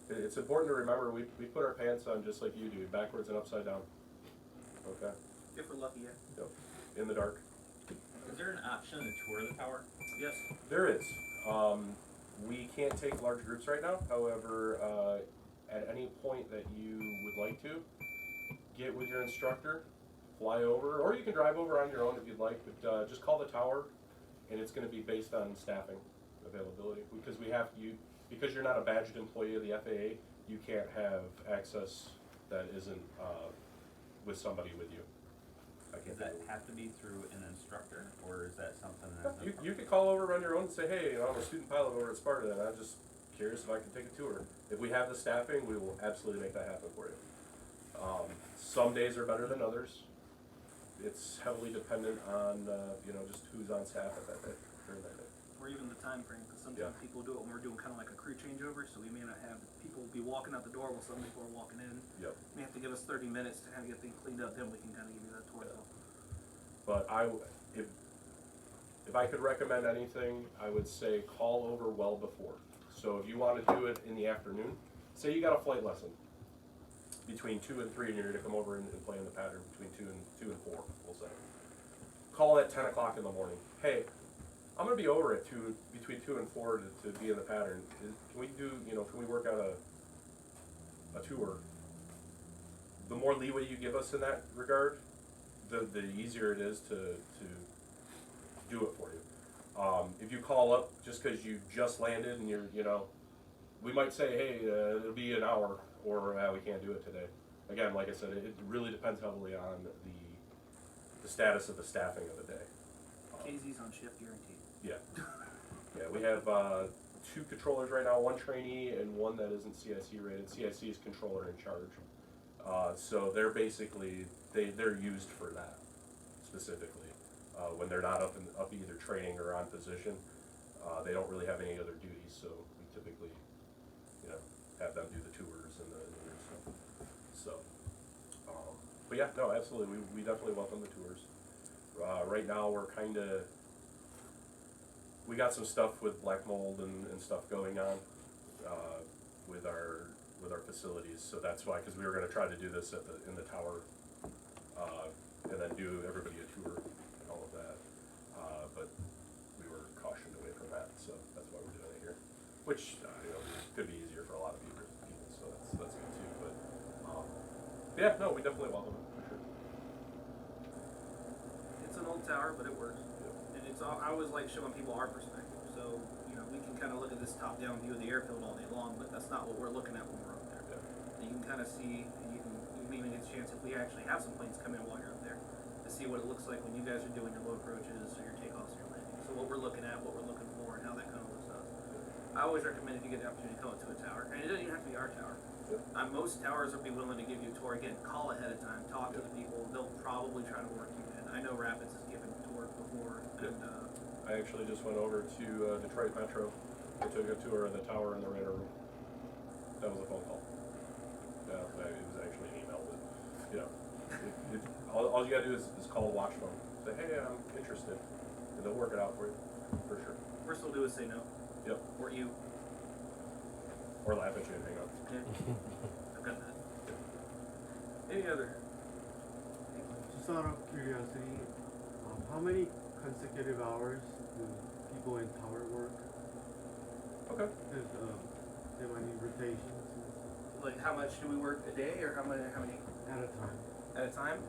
It's important to remember we put our pants on just like you do, backwards and upside down. Okay? If we're lucky, yeah. Yep. In the dark. Is there an option to tour the tower? Yes. There is. We can't take large groups right now. However, at any point that you would like to, get with your instructor, fly over, or you can drive over on your own if you'd like, but just call the tower, and it's going to be based on staffing availability, because because you're not a badged employee of the FAA, you can't have access that isn't with somebody with you. Does that have to be through an instructor, or is that something that? You could call over on your own and say, hey, I'm a student pilot over at Sparta, and I'm just curious if I can take a tour. If we have the staffing, we will absolutely make that happen for you. Some days are better than others. It's heavily dependent on just who's on staff at that day, during that day. Or even the time frame, because sometimes people do it when we're doing kind of like a crew changeover, so we may not have people be walking out the door while some people are walking in. Yep. You may have to give us 30 minutes to kind of get things cleaned up, then we can kind of give you that tour. Yeah. But if I could recommend anything, I would say call over well before. So if you want to do it in the afternoon, say you got a flight lesson between 2 and 3, and you're going to come over and play in the pattern between 2 and 4, we'll say. Call at 10 o'clock in the morning. Hey, I'm gonna be over at between 2 and 4 to be in the pattern. Can we do, can we work out a tour? The more leeway you give us in that regard, the easier it is to do it for you. If you call up just because you just landed and we might say, hey, it'll be an hour, or we can't do it today. Again, like I said, it really depends heavily on the status of the staffing of the day. KZ's on shift guaranteed. Yeah. Yeah, we have 2 controllers right now, 1 trainee and 1 that isn't CIC rated. CIC is controller in charge. So they're basically, they're used for that specifically. When they're not up either training or on position, they don't really have any other duties, so we typically, have them do the tours and the stuff. So, but yeah, no, absolutely, we definitely welcome the tours. Right now, we got some stuff with black mold and stuff going on with our facilities, so that's why, because we were going to try to do this in the tower, and then do everybody a tour and all of that, but we were cautioned away from that, so that's why we're doing it here, which could be easier for a lot of people, so that's good too. But yeah, no, we definitely welcome it for sure. It's an old tower, but it works. And it's all, I always like showing people our perspective. So, we can kind of look at this top-down view of the airfield all day long, but that's not what we're looking at when we're up there. Yeah. You can kind of see, and you can even get a chance if we actually have some planes come in while you're up there to see what it looks like when you guys are doing your low approaches or your takeoffs and your landings. So what we're looking at, what we're looking for, and how that kind of looks up. I always recommend if you get the opportunity to come up to a tower, and it doesn't even have to be our tower. Most towers will be willing to give you a tour. Again, call ahead of time, talk to the people. They'll probably try to work you in. I know Rapids has given a tour before, and I actually just went over to Detroit Metro. I took a tour of the tower and the radar room. That was a phone call. Yeah, it was actually an email, but all you gotta do is call a watch phone. Say, hey, I'm interested, and they'll work it out for you, for sure. first they'll do is say no. Yep. Or you. Or laugh at you and hang up. Yeah. I've got that. Any other? Just out of curiosity, how many consecutive hours do people in tower work? Okay. Because they might need rotations and stuff Like how much do we work a day, or how many at a time. at a time?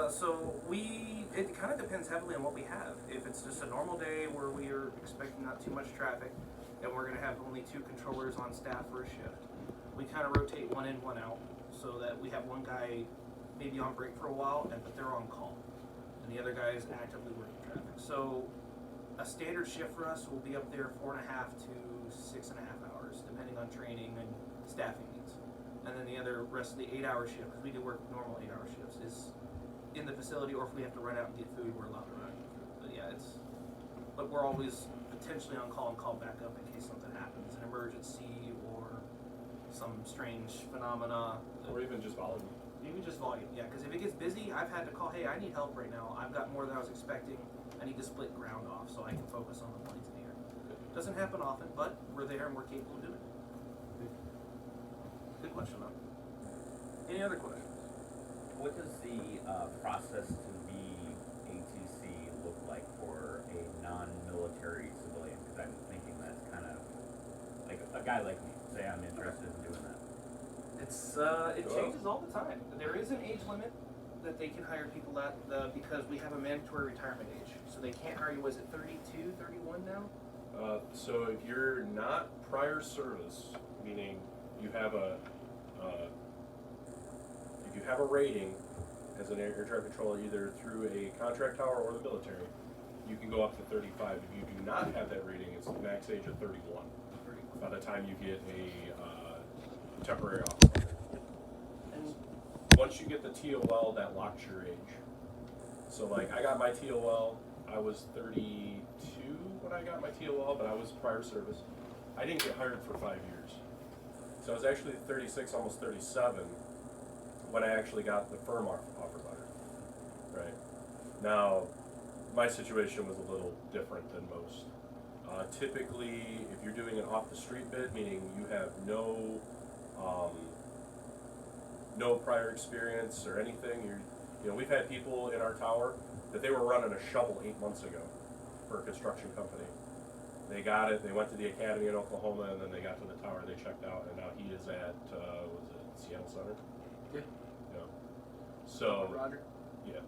So it kind of depends heavily on what we have. If it's just a normal day where we are expecting not too much traffic, and we're gonna have only 2 controllers on staff for a shift, we kind of rotate 1 in, 1 out, so that we have one guy maybe on break for a while, but they're on call, and the other guy is actively working traffic. So a standard shift for us will be up there 4.5 to 6.5 hours, depending on training and staffing needs. And then the other rest of the 8-hour shift, because we do work normal 8-hour shifts, is in the facility, or if we have to run out and get food, we're allowed to run. But yeah, but we're always potentially on call and call back up in case something happens, an emergency or some strange phenomena. Or even just volume. Even just volume, yeah, because if it gets busy, I've had to call, hey, I need help right now. I've got more than I was expecting. I need to split ground off so I can focus on the planes in the air. Doesn't happen often, but we're there and we're capable of doing it. Good question, though. Any other questions? What does the process to be ATC look like for a non-military civilian? Because I'm thinking that's kind of like a guy like me. Say I'm interested in doing that. It changes all the time. There is an age limit that they can hire people at because we have a mandatory retirement age. So they can't hire you, was it 32, 31 now? So if you're not prior service, meaning you have if you have a rating as an air traffic controller either through a contract tower or the military, you can go up to 35. If you do not have that rating, it's the max age of 31. By the time you get a temporary officer. And Once you get the TOL, that locks your age. So like I got my TOL, I was 32 when I got my TOL, but I was prior service. I didn't get hired for 5 years. So I was actually 36, almost 37 when I actually got the firm offer letter. Right. Now, my situation was a little different than most. Typically, if you're doing an off-the-street bid, meaning you have no prior experience or anything, we've had people in our tower that they were running a shovel 8 months ago, for a construction company. They got it, they went to the academy in Oklahoma, and then they got to the tower, they checked out, and now he is at, was it Seattle Center? Yeah. Yeah. So, Roger. yeah.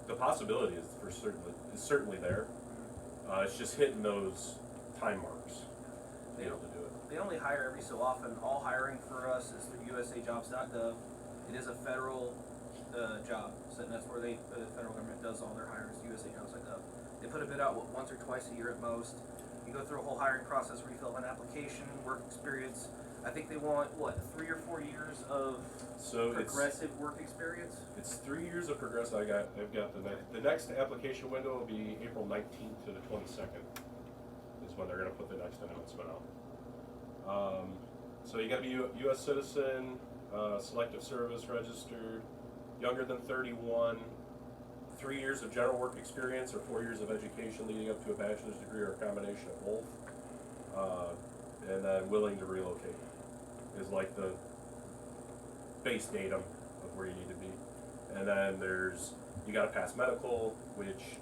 The possibility is certainly there. It's just hitting those time marks to be able to do it. They only hire every so often. All hiring for us is through usajobs.gov. It is a federal job, so that's where the federal government does all their hiring, is usajobs.gov. They put a bid out once or twice a year at most. You go through a whole hiring process where you fill out an application, work experience. I think they want, 3 or 4 years of progressive work experience? It's 3 years of progressive. I've got the next application window will be April 19th to the 22nd is when they're going to put the next announcement out. So you got to be U.S. citizen, selective service registered, younger than 31, 3 years of general work experience or 4 years of education leading up to a bachelor's degree or a combination of both, and then willing to relocate is like the base datum of where you need to be. And then you got to pass medical, which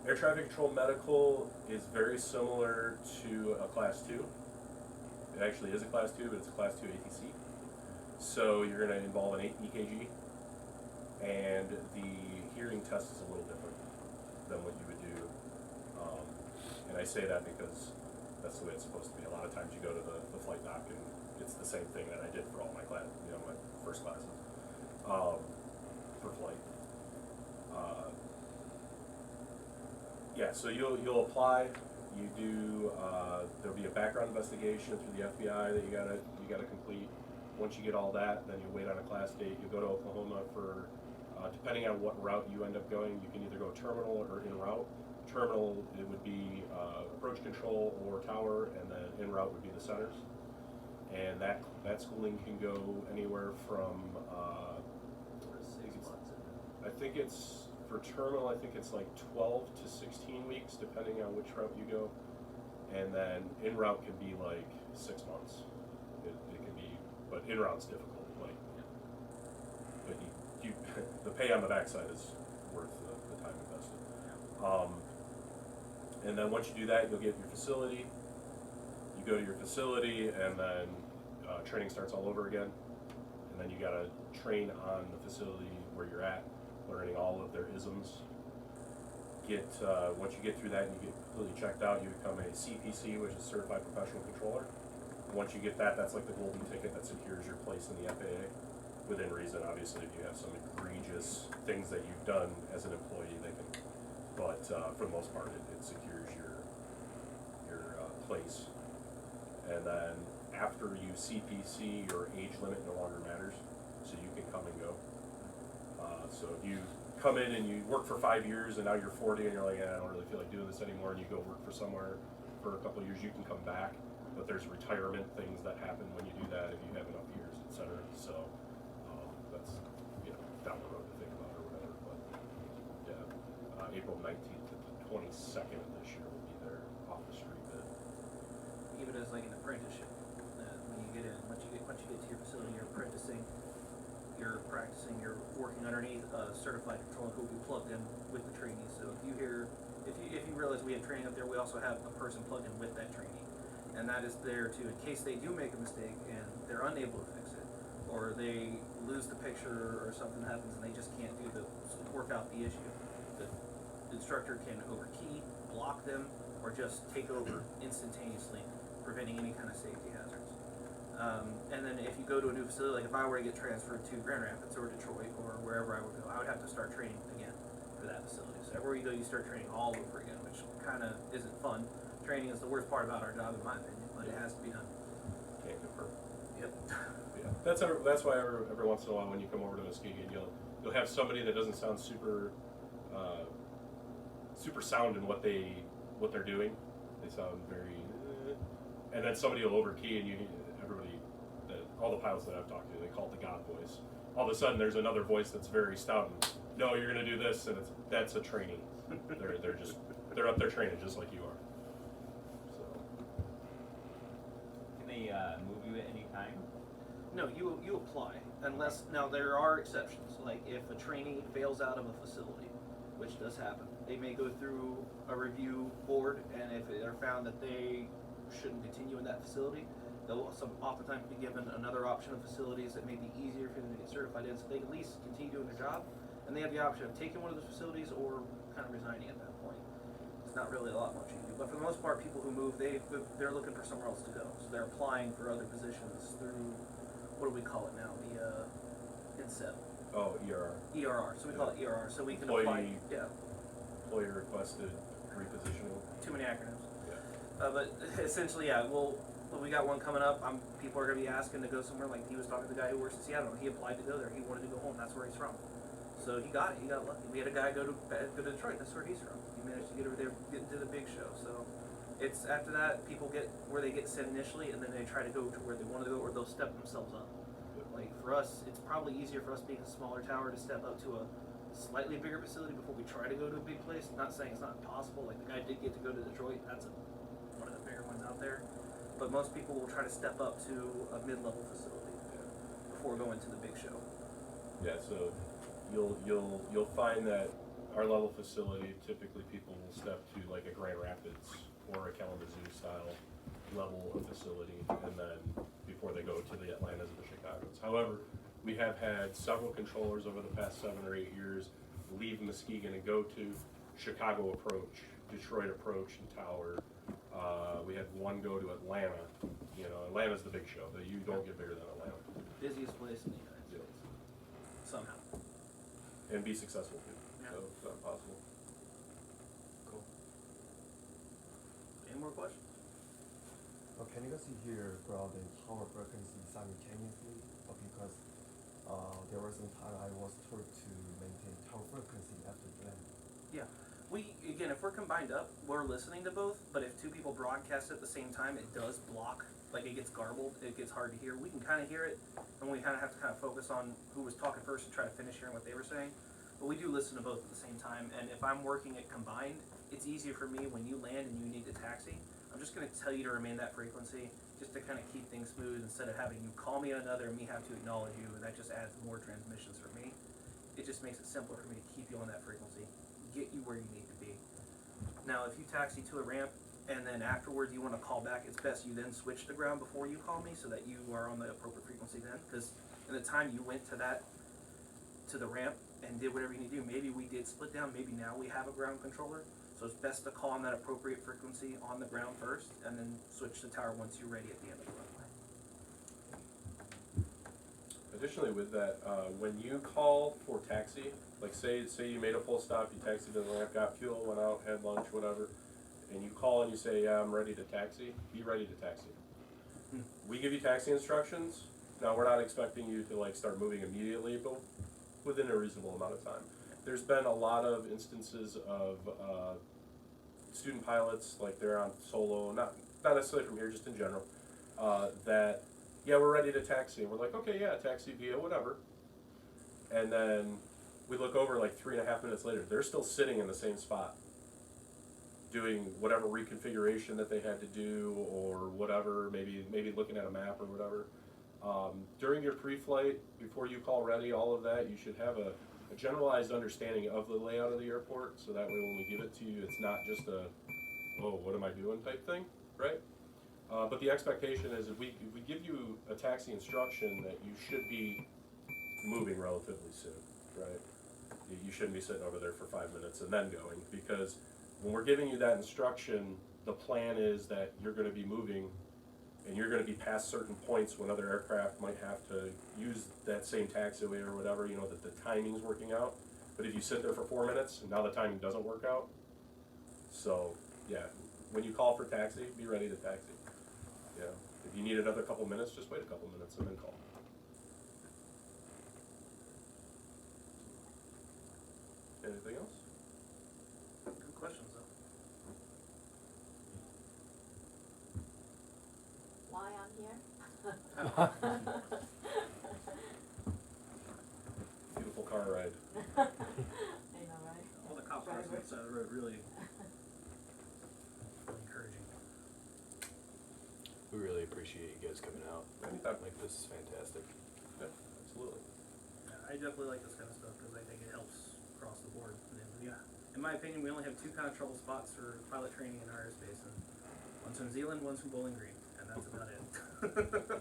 air traffic control medical is very similar to a class 2. It actually is a class 2, but it's a class 2 ATC. So you're going to involve an EKG, and the hearing test is a little different than what you would do. And I say that because that's the way it's supposed to be. A lot of times you go to the flight doc and it's the same thing that I did for all my my first classes for flight. Yeah, so you'll apply. You do. There'll be a background investigation through the FBI that you gotta complete. Once you get all that, then you wait on a class date. You go to Oklahoma for, depending on what route you end up going, you can either go terminal or en route. Terminal, it would be approach control or tower, and then en route would be the centers. And that schooling can go anywhere from 6 months. I think it's for terminal. I think it's like 12 to 16 weeks, depending on which route you go. And then en route can be like 6 months. It can be, but en route's difficult. Like, but you the pay on the backside is worth the time invested. And then once you do that, you'll get your facility. You go to your facility, and then training starts all over again. And then you gotta train on the facility where you're at, learning all of their isms. Once you get through that and you get completely checked out, you become a CPC, which is Certified Professional Controller. Once you get that, that's like the golden ticket that secures your place in the FAA. Within reason, obviously, if you have some egregious things that you've done as an employee, they can. But for the most part, it secures your place. And then after you CPC, your age limit no longer matters, so you can come and go. So if you come in and you work for 5 years and now you're 40 and you're like, I don't really feel like doing this anymore, and you go work for somewhere for a couple of years, you can come back. But there's retirement things that happen when you do that if you have enough years, etc. So that's down the road to think about or whatever. But yeah, April 19th to the 22nd of this year will be their off the street bid. Even as like an apprenticeship, when you get in, once you get to your facility, you're apprenticing, you're practicing, you're working underneath a certified controller who will be plugged in with the trainee. So if you realize we have training up there, we also have a person plugged in with that trainee, and that is there to, in case they do make a mistake and they're unable to fix it, or they lose the picture or something happens and they just can't work out the issue. The instructor can overkey, block them, or just take over instantaneously, preventing any kind of safety hazards. And then if you go to a new facility, like if I were to get transferred to Grand Rapids or Detroit or wherever I would go, I would have to start training again for that facility. So everywhere you go, you start training all over again, which kind of isn't fun. Training is the worst part about our job, in my opinion, but it has to be done. Can't confirm. Yep. Yeah, that's why every once in a while when you come over to Mkg, you'll have somebody that doesn't sound super sound in what they're doing. They sound very, and then somebody will overkey, and all the pilots that I've talked to, they call it the God voice. All of a sudden, there's another voice that's very stout. And, no, you're going to do this, and that's a trainee. they're up there training just like you are. So. Can they move you at any time? No, you apply, unless, now there are exceptions, like if a trainee fails out of a facility, which does happen. They may go through a review board, and if they're found that they shouldn't continue in that facility, they'll oftentimes be given another option of facilities that may be easier for them to get certified in, so they can at least continue doing their job, and they have the option of taking one of those facilities or kind of resigning at that point. It's not really a lot much you can do, but for the most part, people who move, they're looking for somewhere else to go, so they're applying for other positions through, what do we call it now, the INSEP. Oh, ERR. ERR, so we call it ERR, so we can Employee- apply, yeah, Employee requested repositioning. too many acronyms. Yeah. But essentially, yeah, we got one coming up. People are gonna be asking to go somewhere. Like he was talking to the guy who works in Seattle. He applied to go there. He wanted to go home. That's where he's from. So he got it. He got lucky. We had a guy go to Detroit. That's where he's from. He managed to get over there, get to the big show. So it's after that people get where they get sent initially, and then they try to go to where they want to go, or they'll step themselves up. Like for us, it's probably easier for us being a smaller tower to step up to a slightly bigger facility before we try to go to a big place. Not saying it's not possible. Like the guy did get to go to Detroit. That's one of the bigger ones out there. But most people will try to step up to a mid-level facility before going to the big show. Yeah, so you'll find that our level facility, typically people will step to like a Grand Rapids or a Kalamazoo style level of facility, and then before they go to the Atlantas and the Chicagos. However, we have had several controllers over the past 7 or 8 years leave Muskegon and go to Chicago approach, Detroit approach and tower. We had one go to Atlanta. You know, Atlanta's the big show, but you don't get bigger than Atlanta. Busiest place in the United States. Somehow. And be successful too. Yeah. So it's not possible. Cool. Any more questions? Can you guys hear ground and tower frequency simultaneously? Because there was some time I was told to maintain tower frequency after land. Yeah. Again, if we're combined up, we're listening to both, but if two people broadcast at the same time, it does block, like it gets garbled, it gets hard to hear. We can kind of hear it, and we kind of have to kind of focus on who was talking first and try to finish hearing what they were saying. But we do listen to both at the same time, and if I'm working it combined, it's easier for me when you land and you need to taxi. I'm just going to tell you to remain that frequency, just to kind of keep things smooth instead of having you call me on another and me have to acknowledge you, and that just adds more transmissions for me. It just makes it simpler for me to keep you on that frequency, get you where you need to be. Now, if you taxi to a ramp and then afterwards you want to call back, it's best you then switch to ground before you call me so that you are on the appropriate frequency then. Because in the time you went to the ramp and did whatever you need to do, maybe we did split down, maybe now we have a ground controller. So it's best to call on that appropriate frequency on the ground first and then switch to tower once you're ready at the end of the runway. Additionally, with that, when you call for taxi, like say you made a full stop, you taxied to the ramp, got fuel, went out, had lunch, whatever, and you call and you say, yeah, I'm ready to taxi, be ready to taxi. We give you taxi instructions. Now, we're not expecting you to like start moving immediately, but within a reasonable amount of time. There's been a lot of instances of student pilots, like they're on solo, not necessarily from here, just in general, that, yeah, we're ready to taxi. And we're like, okay, yeah, taxi via whatever. And then we look over like 3.5 minutes later, they're still sitting in the same spot, doing whatever reconfiguration that they had to do or whatever, maybe looking at a map or whatever. During your pre-flight, before you call ready, all of that, you should have a generalized understanding of the layout of the airport, so that way when we give it to you, it's not just a, oh, what am I doing type thing, right? But the expectation is if we give you a taxi instruction that you should be moving relatively soon, right? You shouldn't be sitting over there for 5 minutes and then going, because when we're giving you that instruction, the plan is that you're going to be moving and you're going to be past certain points when other aircraft might have to use that same taxiway or whatever, you know, that the timing's working out. But if you sit there for 4 minutes and now the timing doesn't work out, so yeah, when you call for taxi, be ready to taxi. Yeah, if you need another couple minutes, just wait a couple minutes and then call. Anything else? Good questions though. Why I'm here? Beautiful car ride. I know, right? All the cop cars on the side of the road really encouraging. We really appreciate you guys coming out. Anytime. Like, this is fantastic. Yeah, absolutely. Yeah, I definitely like this kind of stuff because I think it helps across the board in the Yeah. In my opinion, we only have two kind of trouble spots for pilot training in our airspace, and one's from Zealand, one's from Bowling Green, and that's about it.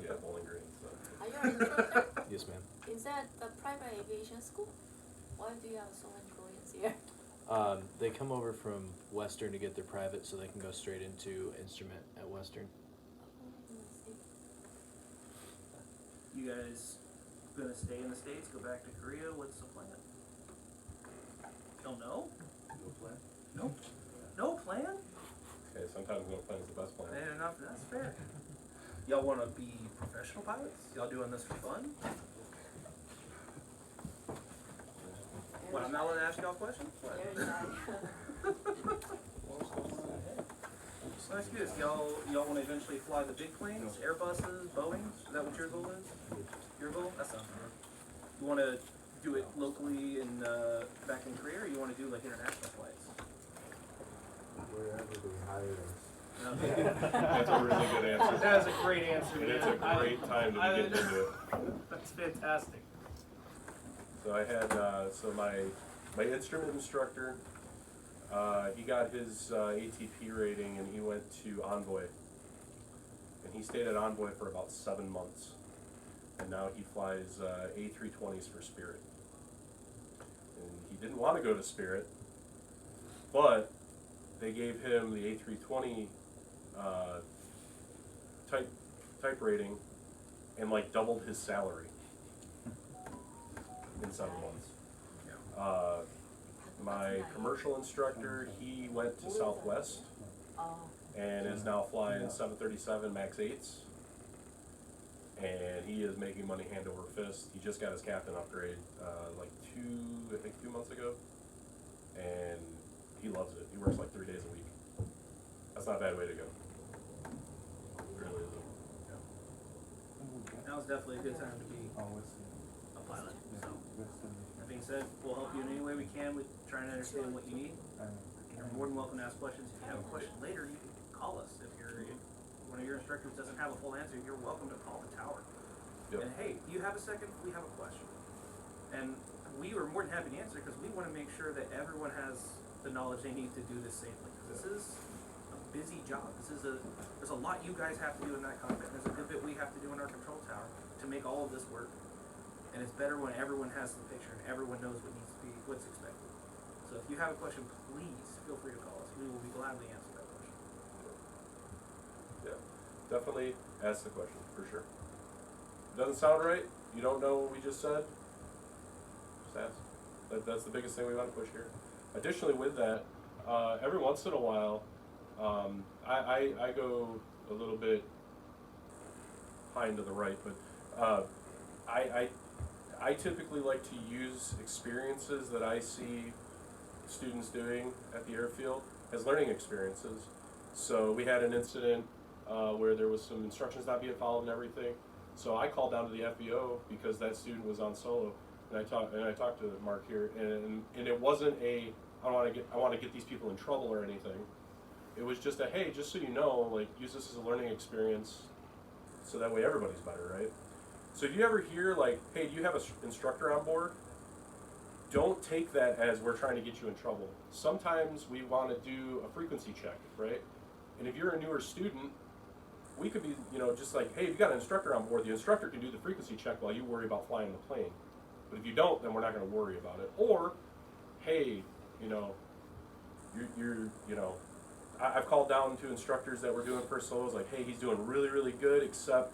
Yeah, Bowling Green. So. Are you an instructor? Yes, ma'am. Is that the private aviation school? Why do you have so many Koreans here? They come over from Western to get their private, so they can go straight into instrument at Western. You guys gonna stay in the States, go back to Korea? What's the plan? Don't know? No plan? No. No plan? Okay, sometimes no plan is the best plan. Fair enough, that's fair. Y'all wanna be professional pilots? Y'all doing this for fun? What, I'm not allowed to ask y'all questions? What? Very shy. Let me ask you this, y'all wanna eventually fly the big planes, Airbuses, Boeings? Is that what your goal is? Your goal? That sounds good. You wanna do it locally in, back in Korea, or you wanna do like international flights? Wherever they hire us. No. That's a really good answer. That is a great answer, And man. it's a great time to be getting into it. That's fantastic. So I had, my instrument instructor, he got his ATP rating and he went to Envoy. And he stayed at Envoy for about 7 months. And now he flies A320s for Spirit. And he didn't want to go to Spirit, but they gave him the A320 type rating and like doubled his salary in 7 months. My commercial instructor, he went to Southwest Oh, and is now flying 737 MAX 8s. And he is making money hand over fist. He just got his captain upgrade like 2 months ago. And he loves it. He works like 3 days a week. That's not a bad way to go. It really isn't. Now's definitely a good time to be Oh, Western. a pilot, Yeah, so. Western. That being said, we'll help you in any way we can with trying to understand what you need. You're more than welcome to ask questions. If you have a question later, you can call us. If one of your instructors doesn't have a full answer, you're welcome to call the tower. Yep. And hey, you have a second? We have a question. And we are more than happy to answer because we want to make sure that everyone has the knowledge they need to do this safely. This is a busy job. There's a lot you guys have to do in that cockpit. There's a good bit we have to do in our control tower to make all of this work. And it's better when everyone has the picture and everyone knows what's expected. So if you have a question, please feel free to call us. We will be gladly answer that question. Yeah, definitely ask the question, for sure. If it doesn't sound right, you don't know what we just said, just ask. That's the biggest thing we want to push here. Additionally with that, every once in a while, I go a little bit high and to the right, but I typically like to use experiences that I see students doing at the airfield as learning experiences. So we had an incident where there was some instructions not being followed and everything. So I called down to the FBO because that student was on solo, and I talked to Mark here, and it wasn't a I want to get these people in trouble or anything. It was just a hey, just so you know, like use this as a learning experience, so that way everybody's better, right? So if you ever hear like, hey, do you have an instructor on board? Don't take that as we're trying to get you in trouble. Sometimes we want to do a frequency check, right? And if you're a newer student, we could be, just like, hey, if you got an instructor on board, the instructor can do the frequency check while you worry about flying the plane. But if you don't, then we're not going to worry about it. Or, hey, I've called down to instructors that were doing first solos, like, hey, he's doing really, really good, except,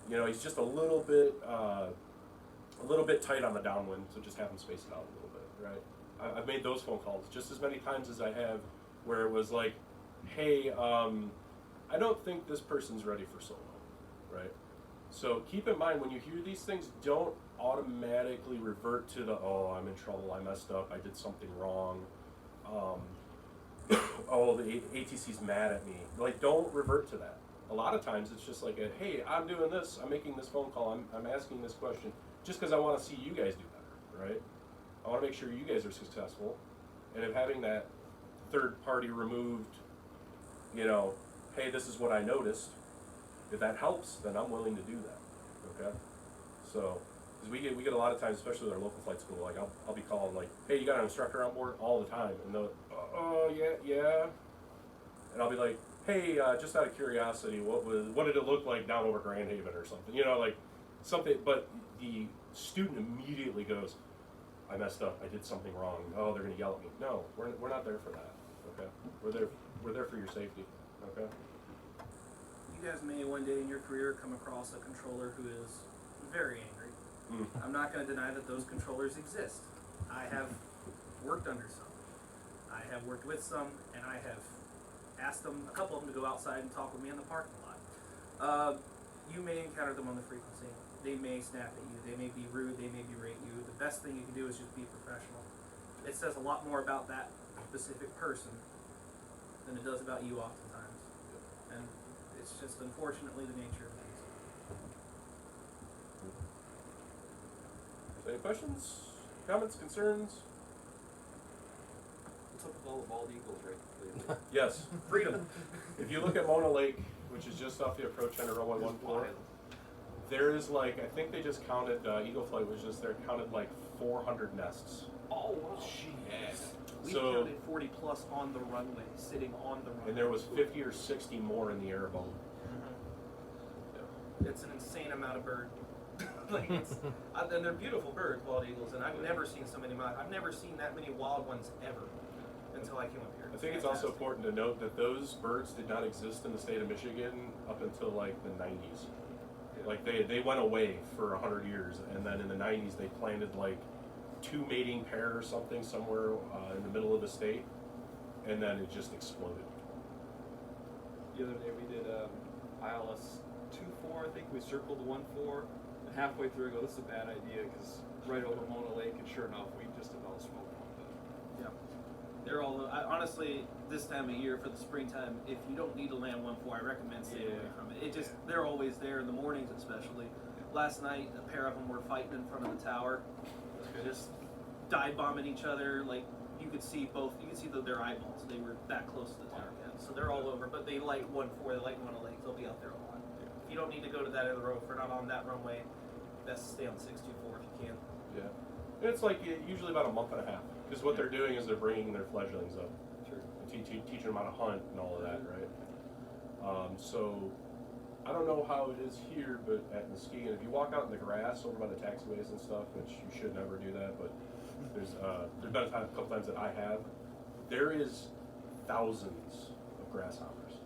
he's just a little bit tight on the downwind, so just have him space it out a little bit, right? I've made those phone calls just as many times as I have where it was like, hey, I don't think this person's ready for solo, right? So keep in mind when you hear these things, don't automatically revert to oh, I'm in trouble, I messed up, I did something wrong. Oh, the ATC's mad at me. Like, don't revert to that. A lot of times it's just like, hey, I'm doing this, I'm making this phone call, I'm asking this question, just because I want to see you guys do better, right? I want to make sure you guys are successful. And if having that third party removed, hey, this is what I noticed, if that helps, then I'm willing to do that, okay? So Because we get a lot of times, especially with our local flight school, like I'll be called like, hey, you got an instructor on board all the time, and they'll, oh yeah, and I'll be like, hey, just out of curiosity, what did it look like down over Grand Haven or something, you know, like something, but the student immediately goes, I messed up, I did something wrong, oh, they're gonna yell at me. No, we're not there for that, okay? We're there for your safety, okay? You guys may one day in your career come across a controller who is very angry. I'm not going to deny that those controllers exist. I have worked under some. I have worked with some, and I have asked them, a couple of them, to go outside and talk with me in the parking lot. You may encounter them on the frequency. They may snap at you. They may be rude. They may berate you. The best thing you can do is just be professional. It says a lot more about that specific person than it does about you oftentimes. And it's just unfortunately the nature of things. Any questions, comments, concerns? What's up with all the bald eagles right lately? Yes, freedom. If you look at Mona Lake, which is just off the approach on runway 14, there is like, I think they just counted, Eagle Flight was just there, counted like 400 nests. Oh, wow. Yes. We So, counted 40 plus on the runway, sitting on the runway. and there was 50 or 60 more in the air above. It's an insane amount of bird. Like and they're beautiful birds, bald eagles, and I've never seen so many. I've never seen that many wild ones ever until I came up here. I think it's also important to note that those birds did not exist in the state of Michigan up until like the 90s. Like they went away for 100 years, and then in the 90s they planted like 2 mating pair or something somewhere in the middle of the state, and then it just exploded. The other day we did ILS 2-4, I think. We circled the 1-4, and halfway through I go, this is a bad idea, because right over Mona Lake, and sure enough, we just about smoked one. Yeah, they're all. Honestly, this time of year for the springtime, if you don't need to land 1-4, I recommend staying away from it. It just they're always there in the mornings, especially. Last night, a pair of them were fighting in front of the tower, just dive bombing each other. Like you could see both. You could see their eyeballs. They were that close to the tower. So they're all over. But they like 1-4. They like Mona Lake. They'll be out there a lot. If you don't need to go to that other road, if we're not on that runway, best to stay on 624 if you can. Yeah, and it's like usually about a month and a half, because what they're doing is they're bringing their fledglings up, and teaching them how to hunt and all of that, right? So I don't know how it is here, but at Muskegon, if you walk out in the grass over by the taxiways and stuff, which you should never do that, but there's been a couple times that I have, there is thousands of grasshoppers.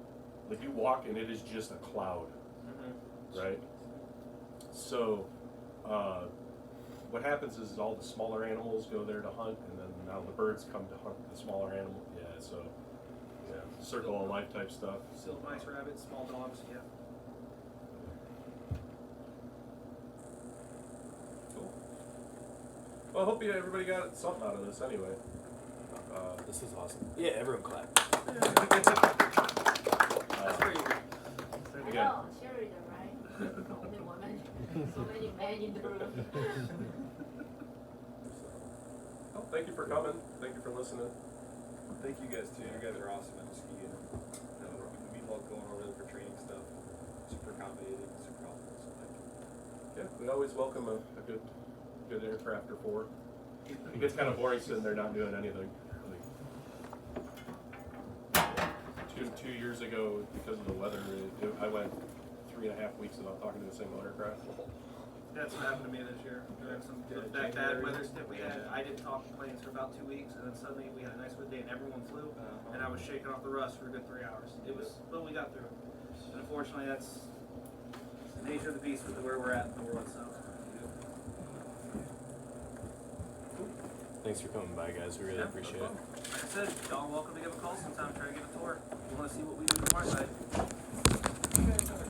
Like you walk and it is just a cloud, right? So what happens is all the smaller animals go there to hunt, and then now the birds come to hunt the smaller animal. Yeah, so circle of life type stuff. Still nice rabbits, small dogs, yeah. Cool. Well, I hope everybody got something out of this anyway. This is awesome. Yeah, everyone clap. That's pretty good. I Again. know, Sheridan, right? Only woman. So many men in the room. Well, thank you for coming. Thank you for listening. Thank you guys too. You guys are awesome at Muskegon. We love going over there for training stuff. Super accommodating, super helpful. So thank you. Yeah, we always welcome a good aircraft or 4. It gets kind of boring sitting there not doing anything. Like, 2 years ago, because of the weather, I went 3.5 weeks without talking to a single aircraft. That's what happened to me this year. During some that bad weather stint we had, I didn't talk to planes for about 2 weeks, and then suddenly we had a nice weather day and everyone flew, and I was shaking off the rust for a good 3 hours. It was, but we got through it. And unfortunately, that's the nature of the beast with where we're at in the world. So. Thanks for coming by, guys. We really Yeah, appreciate no it. problem. Like I said, y'all are welcome to give a call sometime, try to get a tour. If you want to see what we do from our side.